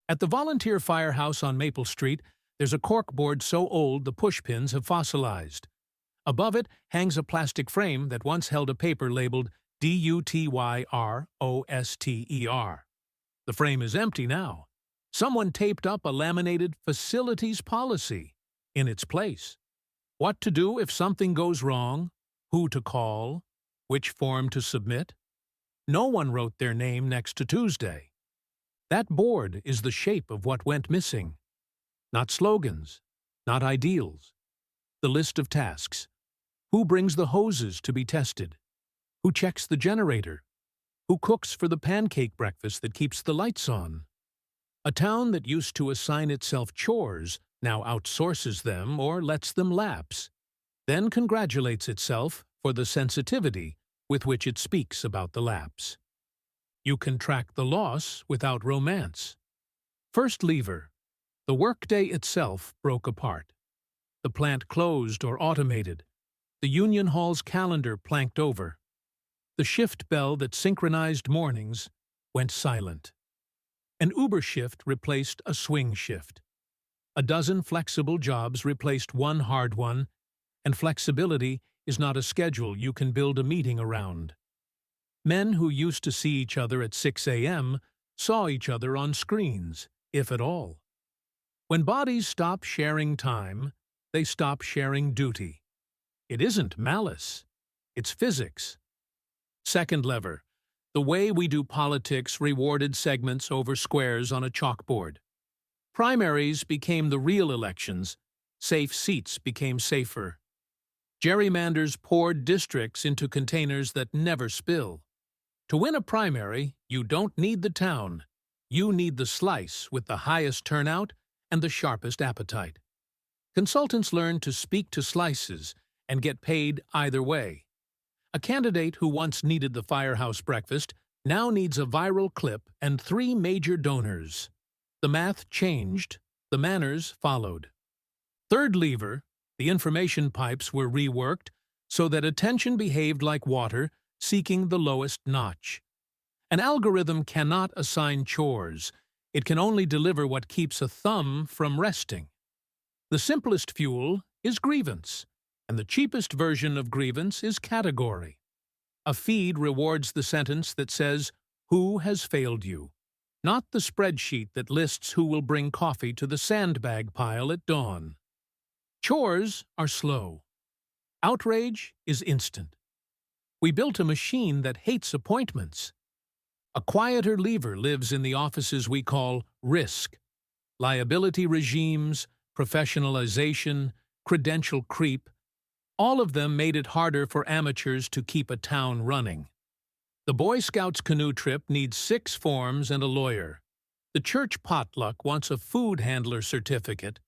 At the volunteer firehouse on Maple Street, there's a corkboard so old the pushpins have fossilized. Above it hangs a plastic frame that once held a paper labeled DUTYROSTER. The frame is empty now. Someone taped up a laminated facilities policy in its place. What to do if something goes wrong, who to call, which form to submit. No one wrote their name next to Tuesday. That board is the shape of what went missing. Not slogans, not ideals. The list of tasks. Who brings the hoses to be tested? Who checks the generator? Who cooks for the pancake breakfast that keeps the lights on? A town that used to assign itself chores now outsources them or lets them lapse, then congratulates itself for the sensitivity with which it speaks about the lapse. You can track the loss without romance. First lever. The workday itself broke apart. The plant closed or automated. The union hall's calendar planked over. The shift bell that synchronized mornings went silent. An Uber shift replaced a swing shift. A dozen flexible jobs replaced one hard one, and flexibility is not a schedule you can build a meeting around. Men who used to see each other at 6 a.m. saw each other on screens, if at all. When bodies stop sharing time, they stop sharing duty. It isn't malice. It's physics. Second lever. The way we do politics rewarded segments over squares on a chalkboard. Primaries became the real elections. Safe seats became safer. Gerrymanders poured districts into containers that never spill. To win a primary, you don't need the town. You need the slice with the highest turnout and the sharpest appetite. Consultants learn to speak to slices and get paid either way. A candidate who once needed the firehouse breakfast now needs a viral clip and 3 major donors. The math changed, the manners followed. Third lever, the information pipes were reworked so that attention behaved like water, seeking the lowest notch. An algorithm cannot assign chores. It can only deliver what keeps a thumb from resting. The simplest fuel is grievance, and the cheapest version of grievance is category. A feed rewards the sentence that says, "Who has failed you?" not the spreadsheet that lists who will bring coffee to the sandbag pile at dawn. Chores are slow. Outrage is instant. We built a machine that hates appointments. A quieter lever lives in the offices we call risk. Liability regimes, professionalization, credential creep, all of them made it harder for amateurs to keep a town running. The Boy Scouts canoe trip needs 6 forms and a lawyer. The church potluck wants a food handler certificate.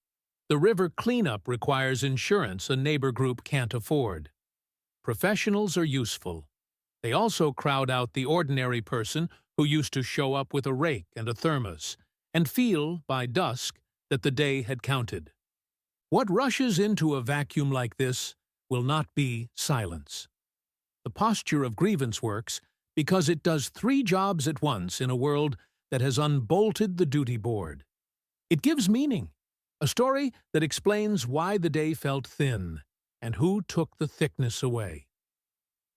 The river cleanup requires insurance a neighbor group can't afford. Professionals are useful. They also crowd out the ordinary person who used to show up with a rake and a thermos and feel, by dusk, that the day had counted. What rushes into a vacuum like this will not be silence. The posture of grievance works because it does 3 jobs at once in a world that has unbolted the duty board. It gives meaning, a story that explains why the day felt thin and who took the thickness away.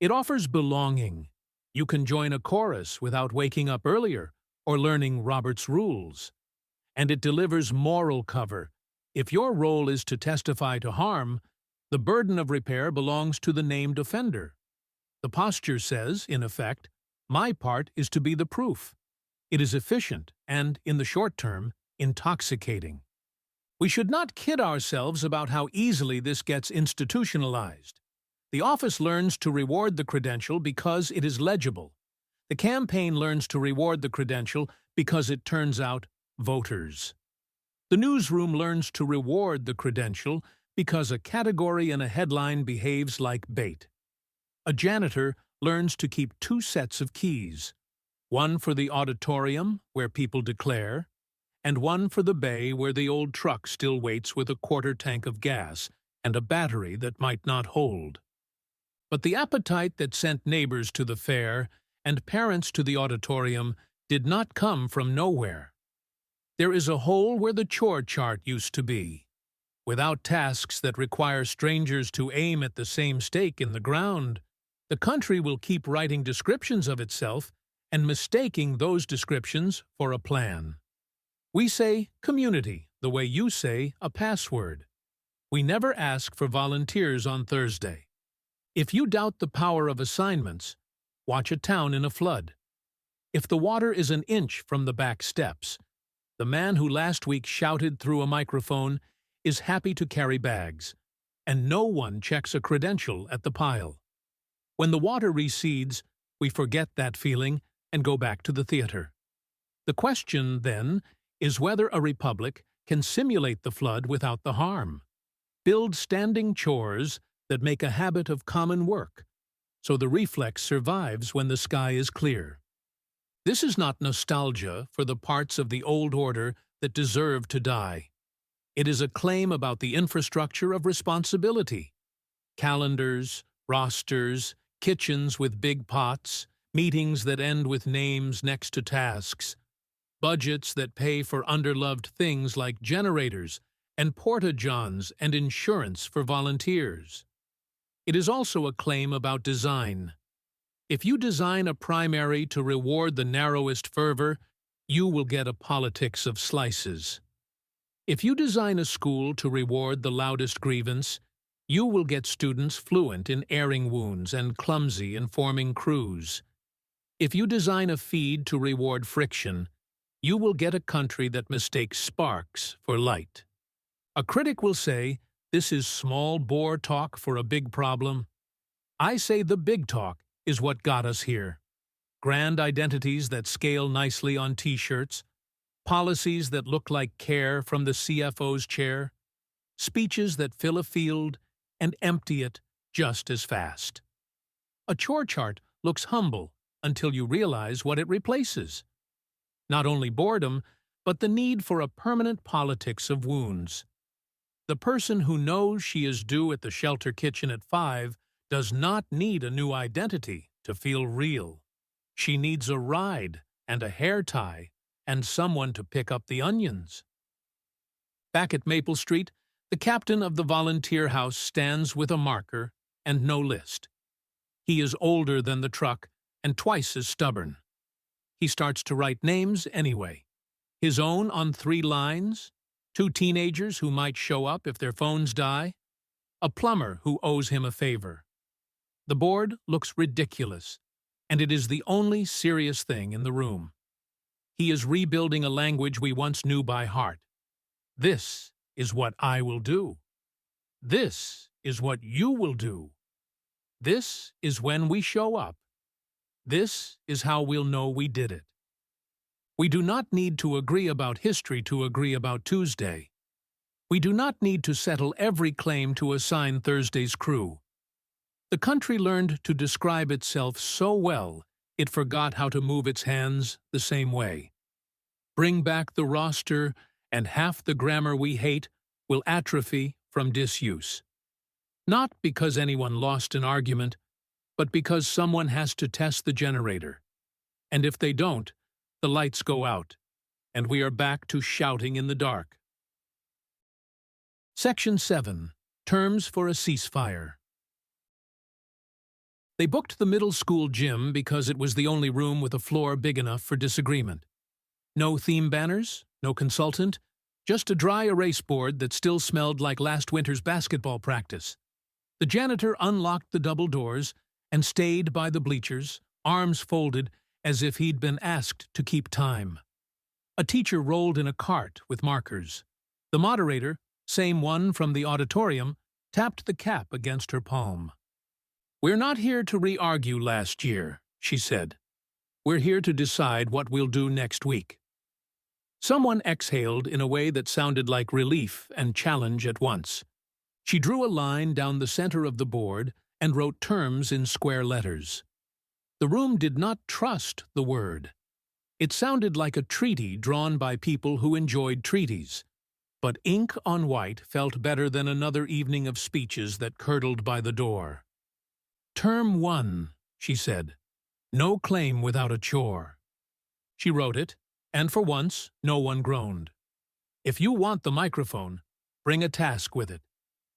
It offers belonging. You can join a chorus without waking up earlier or learning Robert's rules. And it delivers moral cover. If your role is to testify to harm, the burden of repair belongs to the named offender. The posture says, in effect, my part is to be the proof. It is efficient and, in the short term, intoxicating. We should not kid ourselves about how easily this gets institutionalized. The office learns to reward the credential because it is legible. The campaign learns to reward the credential because it turns out voters. The newsroom learns to reward the credential because a category in a headline behaves like bait. A janitor learns to keep 2 sets of keys, one for the auditorium, where people declare, and one for the bay where the old truck still waits with a quarter tank of gas and a battery that might not hold. But the appetite that sent neighbors to the fair and parents to the auditorium did not come from nowhere. There is a hole where the chore chart used to be. Without tasks that require strangers to aim at the same stake in the ground, the country will keep writing descriptions of itself and mistaking those descriptions for a plan. We say community the way you say a password. We never ask for volunteers on Thursday. If you doubt the power of assignments, watch a town in a flood. If the water is an inch from the back steps, the man who last week shouted through a microphone is happy to carry bags, and no one checks a credential at the pile. When the water recedes, we forget that feeling and go back to the theater. The question, then, is whether a republic can simulate the flood without the harm. Build standing chores that make a habit of common work, so the reflex survives when the sky is clear. This is not nostalgia for the parts of the old order that deserve to die. It is a claim about the infrastructure of responsibility. Calendars, rosters, kitchens with big pots, meetings that end with names next to tasks, budgets that pay for underloved things like generators and porta-johns and insurance for volunteers. It is also a claim about design. If you design a primary to reward the narrowest fervor, you will get a politics of slices. If you design a school to reward the loudest grievance, you will get students fluent in airing wounds and clumsy in forming crews. If you design a feed to reward friction, you will get a country that mistakes sparks for light. A critic will say, this is small bore talk for a big problem. I say the big talk is what got us here. Grand identities that scale nicely on T-shirts, policies that look like care from the CFO's chair, speeches that fill a field and empty it just as fast. A chore chart looks humble until you realize what it replaces. Not only boredom, but the need for a permanent politics of wounds. The person who knows she is due at the shelter kitchen at 5 does not need a new identity to feel real. She needs a ride and a hair tie and someone to pick up the onions. Back at Maple Street, the captain of the volunteer house stands with a marker and no list. He is older than the truck and twice as stubborn. He starts to write names anyway. His own on 3 lines, 2 teenagers who might show up if their phones die, a plumber who owes him a favor. The board looks ridiculous, and it is the only serious thing in the room. He is rebuilding a language we once knew by heart. This is what I will do. This is what you will do. This is when we show up. This is how we'll know we did it. We do not need to agree about history to agree about Tuesday. We do not need to settle every claim to assign Thursday's crew. The country learned to describe itself so well, it forgot how to move its hands the same way. Bring back the roster, and half the grammar we hate will atrophy from disuse. Not because anyone lost an argument, but because someone has to test the generator. And if they don't, the lights go out, and we are back to shouting in the dark. Section 7. Terms for a ceasefire. They booked the middle school gym because it was the only room with a floor big enough for disagreement. No theme banners, no consultant, just a dry erase board that still smelled like last winter's basketball practice. The janitor unlocked the double doors and stayed by the bleachers, arms folded as if he'd been asked to keep time. A teacher rolled in a cart with markers. The moderator, same one from the auditorium, tapped the cap against her palm. "We're not here to re-argue last year," she said. "We're here to decide what we'll do next week." Someone exhaled in a way that sounded like relief and challenge at once. She drew a line down the center of the board and wrote terms in square letters. The room did not trust the word. It sounded like a treaty drawn by people who enjoyed treaties. But ink on white felt better than another evening of speeches that curdled by the door. "Term 1, she said. "No claim without a chore." She wrote it, and for once, no one groaned. "If you want the microphone, bring a task with it.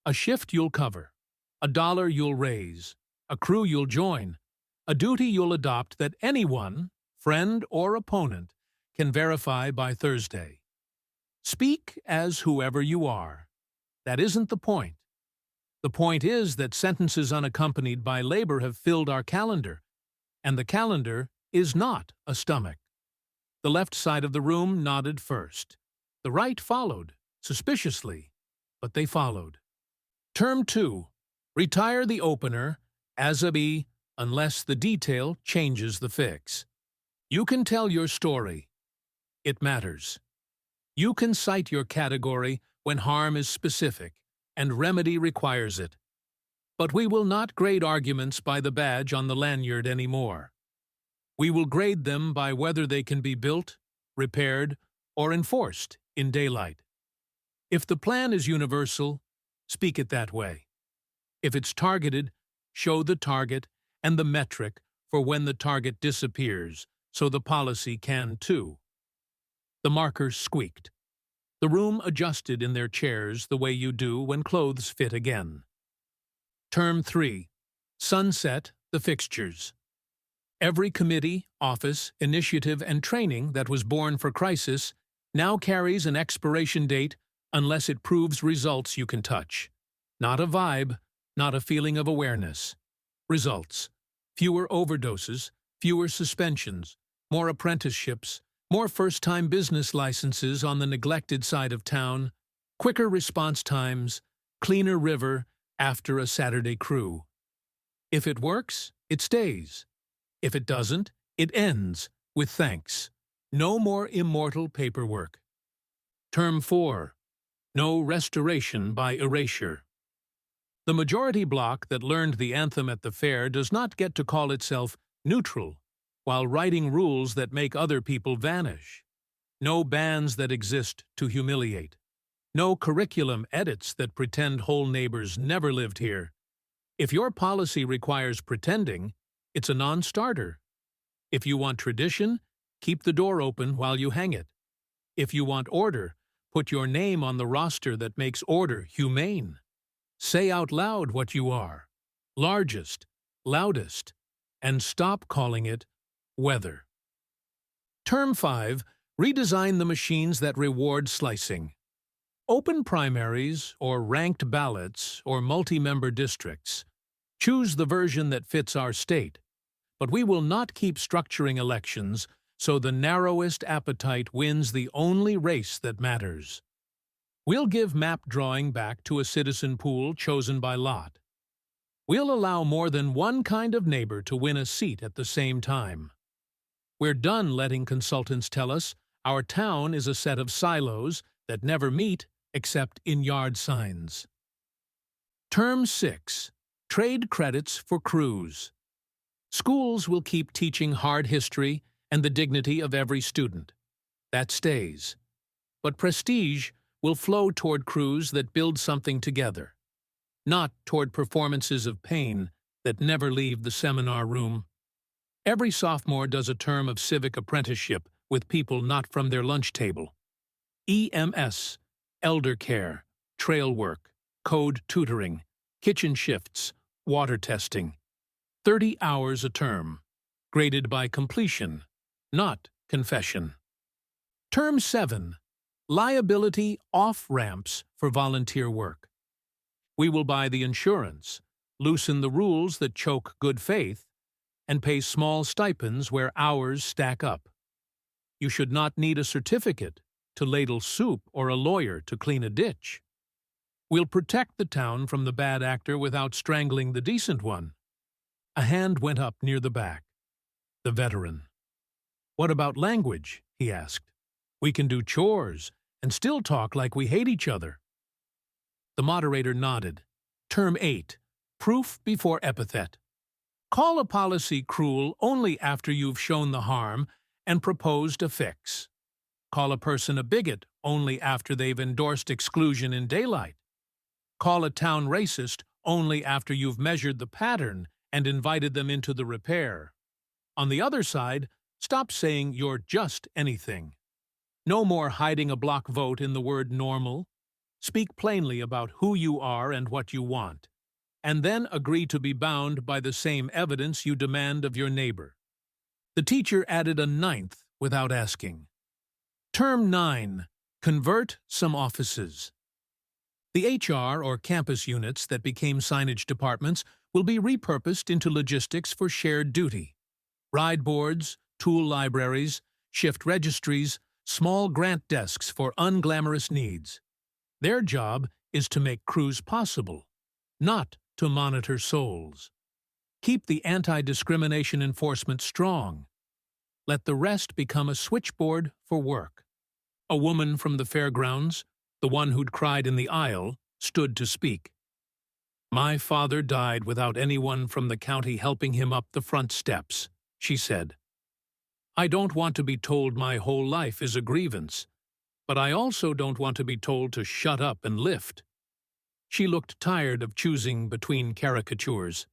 A shift you'll cover, a dollar you'll raise, a crew you'll join, a duty you'll adopt that anyone, friend or opponent, can verify by Thursday. Speak as whoever you are. That isn't the point. The point is that sentences unaccompanied by labor have filled our calendar, and the calendar is not a stomach." The left side of the room nodded first. The right followed, suspiciously, but they followed. Term 2. Retire the opener, as a B, unless the detail changes the fix. You can tell your story. It matters. You can cite your category when harm is specific and remedy requires it. But we will not grade arguments by the badge on the lanyard anymore. We will grade them by whether they can be built, repaired, or enforced in daylight. If the plan is universal, speak it that way. If it's targeted, show the target and the metric for when the target disappears, so the policy can too. The markers squeaked. The room adjusted in their chairs the way you do when clothes fit again. Term 3. Sunset the fixtures. Every committee, office, initiative, and training that was born for crisis now carries an expiration date unless it proves results you can touch. Not a vibe, not a feeling of awareness. Results. Fewer overdoses, fewer suspensions, more apprenticeships, More first-time business licenses on the neglected side of town, quicker response times, cleaner river after a Saturday crew. If it works, it stays. If it doesn't, it ends with thanks. No more immortal paperwork. Term 4. No restoration by erasure. The majority bloc that learned the anthem at the fair does not get to call itself neutral while writing rules that make other people vanish. No bans that exist to humiliate. No curriculum edits that pretend whole neighbors never lived here. If your policy requires pretending, it's a non-starter. If you want tradition, keep the door open while you hang it. If you want order, put your name on the roster that makes order humane. Say out loud what you are, largest, loudest, and stop calling it weather. Term 5. Redesign the machines that reward slicing. Open primaries, or ranked ballots, or multi-member districts. Choose the version that fits our state. But we will not keep structuring elections so the narrowest appetite wins the only race that matters. We'll give map drawing back to a citizen pool chosen by lot. We'll allow more than one kind of neighbor to win a seat at the same time. We're done letting consultants tell us our town is a set of silos that never meet except in yard signs. Term 6. Trade credits for crews. Schools will keep teaching hard history and the dignity of every student. That stays. But prestige will flow toward crews that build something together, not toward performances of pain that never leave the seminar room. Every sophomore does a term of civic apprenticeship with people not from their lunch table. EMS, elder care, trail work, code tutoring, kitchen shifts, water testing. 30 hours a term, graded by completion, not confession. Term 7. Liability off-ramps for volunteer work. We will buy the insurance, loosen the rules that choke good faith, and pay small stipends where hours stack up. You should not need a certificate to ladle soup or a lawyer to clean a ditch. We'll protect the town from the bad actor without strangling the decent one. A hand went up near the back. The veteran. What about language? He asked. We can do chores and still talk like we hate each other. The moderator nodded. Term 8. Proof before epithet. Call a policy cruel only after you've shown the harm and proposed a fix. Call a person a bigot only after they've endorsed exclusion in daylight. Call a town racist only after you've measured the pattern and invited them into the repair. On the other side, stop saying you're just anything. No more hiding a block vote in the word normal. Speak plainly about who you are and what you want, and then agree to be bound by the same evidence you demand of your neighbor. The teacher added a 9th without asking. Term 9. Convert some offices. The HR or campus units that became signage departments will be repurposed into logistics for shared duty. Ride boards, tool libraries, shift registries, small grant desks for unglamorous needs. Their job is to make crews possible, not to monitor souls. Keep the anti-discrimination enforcement strong. Let the rest become a switchboard for work. A woman from the fairgrounds, the one who'd cried in the aisle, stood to speak. My father died without anyone from the county helping him up the front steps, she said. I don't want to be told my whole life is a grievance, but I also don't want to be told to shut up and lift. She looked tired of choosing between caricatures.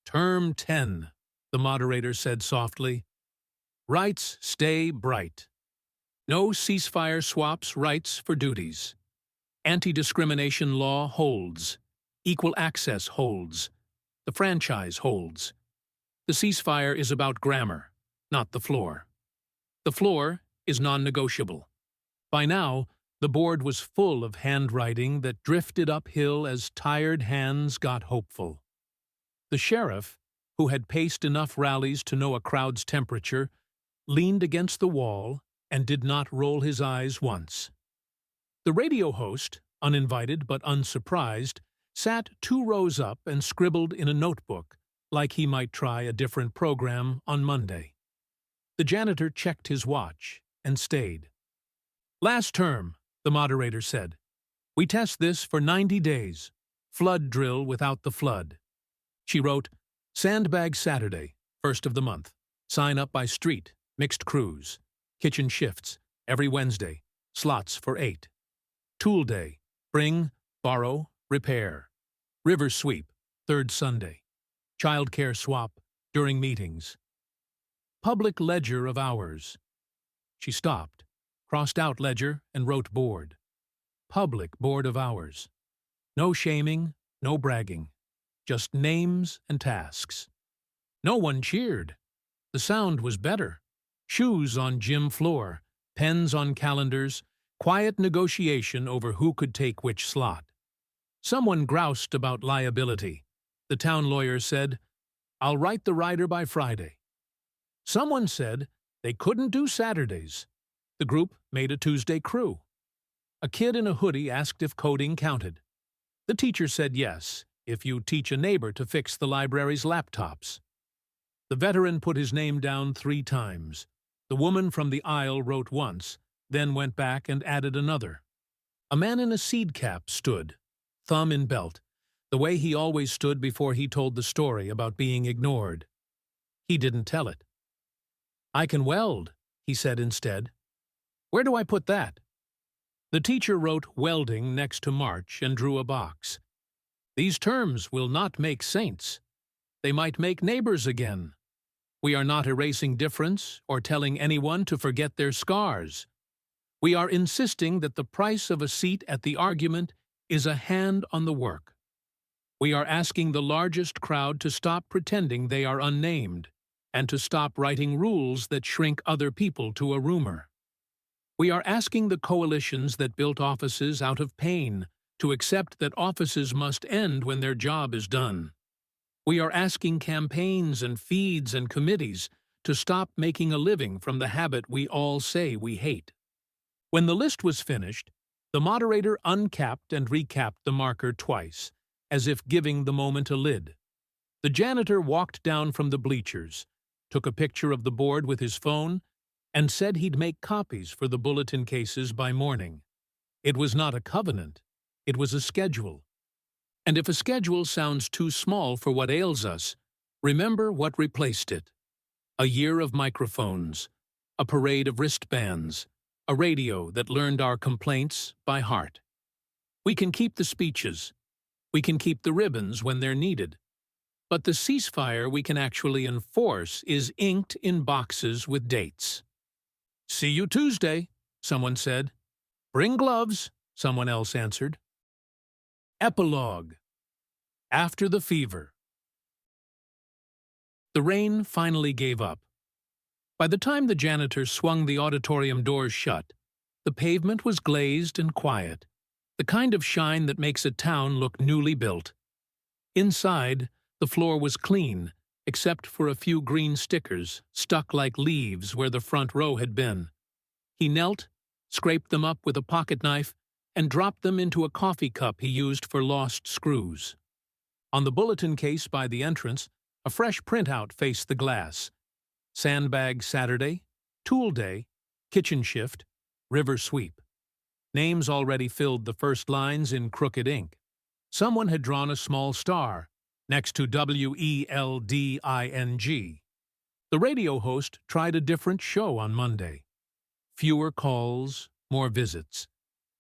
Term 10, the moderator said softly. Rights stay bright. No ceasefire swaps rights for duties. Anti-discrimination law holds. Equal access holds. The franchise holds. The ceasefire is about grammar, not the floor. The floor is non-negotiable. By now, the board was full of handwriting that drifted uphill as tired hands got hopeful. The sheriff, who had paced enough rallies to know a crowd's temperature, leaned against the wall, and did not roll his eyes once. The radio host, uninvited but unsurprised, sat 2 rows up and scribbled in a notebook, like he might try a different program on Monday. The janitor checked his watch and stayed. "Last term," the moderator said. "We test this for 90 days. Flood drill without the flood." She wrote, "Sandbag Saturday, 1st of the month. Sign up by street, mixed crews. Kitchen shifts, every Wednesday. Slots for 8. Tool day, bring, borrow, repair. River sweep, 3rd Sunday. Childcare swap, during meetings. Public ledger of hours." She stopped, crossed out ledger, and wrote board. Public board of hours. No shaming, no bragging. Just names and tasks. No one cheered. The sound was better. Shoes on gym floor, pens on calendars, quiet negotiation over who could take which slot. Someone groused about liability. The town lawyer said, "I'll write the rider by Friday." Someone said they couldn't do Saturdays. The group made a Tuesday crew. A kid in a hoodie asked if coding counted. The teacher said yes, if you teach a neighbor to fix the library's laptops. The veteran put his name down 3 times. The woman from the aisle wrote once, then went back and added another. A man in a seed cap stood, thumb in belt, the way he always stood before he told the story about being ignored. He didn't tell it. "I can weld," he said instead. "Where do I put that?" The teacher wrote welding next to March and drew a box. "These terms will not make saints. They might make neighbors again. We are not erasing difference or telling anyone to forget their scars. We are insisting that the price of a seat at the argument is a hand on the work. We are asking the largest crowd to stop pretending they are unnamed and to stop writing rules that shrink other people to a rumor. We are asking the coalitions that built offices out of pain to accept that offices must end when their job is done. We are asking campaigns and feeds and committees to stop making a living from the habit we all say we hate." When the list was finished, the moderator uncapped and recapped the marker twice, as if giving the moment a lid. The janitor walked down from the bleachers, took a picture of the board with his phone, and said he'd make copies for the bulletin cases by morning. It was not a covenant, it was a schedule. And if a schedule sounds too small for what ails us, remember what replaced it. A year of microphones, a parade of wristbands, a radio that learned our complaints by heart. We can keep the speeches. We can keep the ribbons when they're needed. But the ceasefire we can actually enforce is inked in boxes with dates. "See you Tuesday," someone said. "Bring gloves," someone else answered. Epilogue. After the fever. The rain finally gave up. By the time the janitor swung the auditorium doors shut, the pavement was glazed and quiet, the kind of shine that makes a town look newly built. Inside, the floor was clean, except for a few green stickers stuck like leaves where the front row had been. He knelt, scraped them up with a pocket knife, and dropped them into a coffee cup he used for lost screws. On the bulletin case by the entrance, a fresh printout faced the glass. Sandbag Saturday, Tool Day, Kitchen Shift, River Sweep. Names already filled the first lines in crooked ink. Someone had drawn a small star next to WELDING. The radio host tried a different show on Monday. Fewer calls, more visits.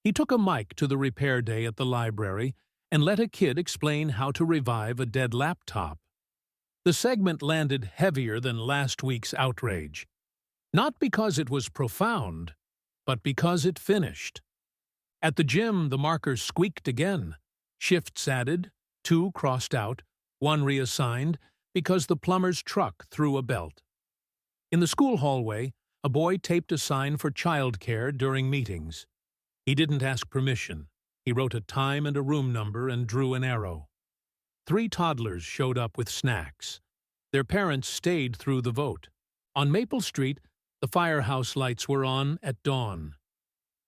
He took a mic to the repair day at the library and let a kid explain how to revive a dead laptop. The segment landed heavier than last week's outrage. Not because it was profound, but because it finished. At the gym, the markers squeaked again. Shifts added, 2 crossed out, 1 reassigned, because the plumber's truck threw a belt. In the school hallway, a boy taped a sign for childcare during meetings. He didn't ask permission. He wrote a time and a room number and drew an arrow. 3 toddlers showed up with snacks. Their parents stayed through the vote. On Maple Street, the The firehouse lights were on at dawn.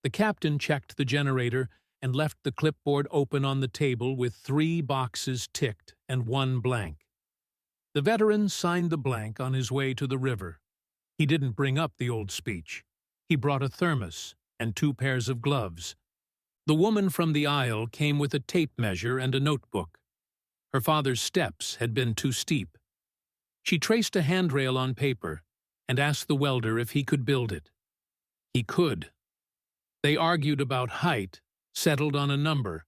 The captain checked the generator and left the clipboard open on the table with 3 boxes ticked and 1 blank. The veteran signed the blank on his way to the river. He didn't bring up the old speech. He brought a thermos and 2 pairs of gloves. The woman from the aisle came with a tape measure and a notebook. Her father's steps had been too steep. She traced a handrail on paper and asked the welder if he could build it. He could. They argued about height, settled on a number,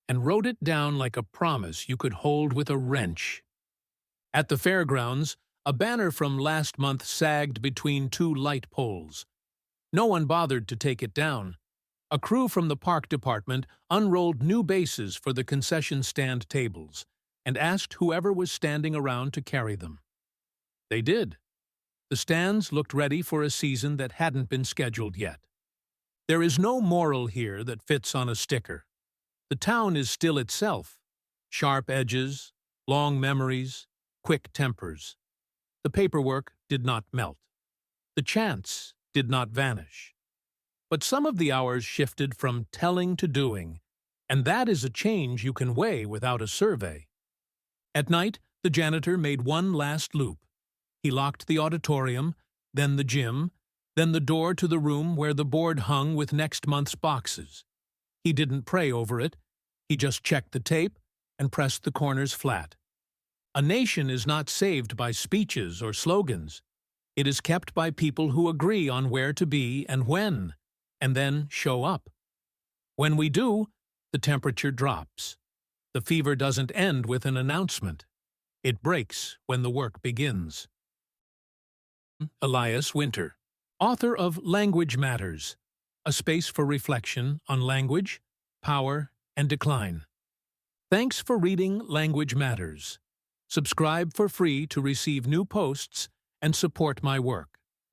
and wrote it down like a promise you could hold with a wrench. At the fairgrounds, a banner from last month sagged between 2 light poles. No one bothered to take it down. A crew from the park department unrolled new bases for the concession stand tables and asked whoever was standing around to carry them. They did. The stands looked ready for a season that hadn't been scheduled yet. There is no moral here that fits on a sticker. The town is still itself. Sharp edges, long memories, quick tempers. The paperwork did not melt. The chance did not vanish. But some of the hours shifted from telling to doing, and that is a change you can weigh without a survey. At night, the janitor made one last loop. He locked the auditorium, then the gym, then the door to the room where the board hung with next month's boxes. He didn't pray over it. He just checked the tape and pressed the corners flat. A nation is not saved by speeches or slogans. It is kept by people who agree on where to be and when, and then show up. When we do, the temperature drops. The fever doesn't end with an announcement. It breaks when the work begins. Elias Winter, author of Language Matters, a space for reflection on language, power, and decline. Thanks for reading Language Matters. Subscribe for free to receive new posts and support my work.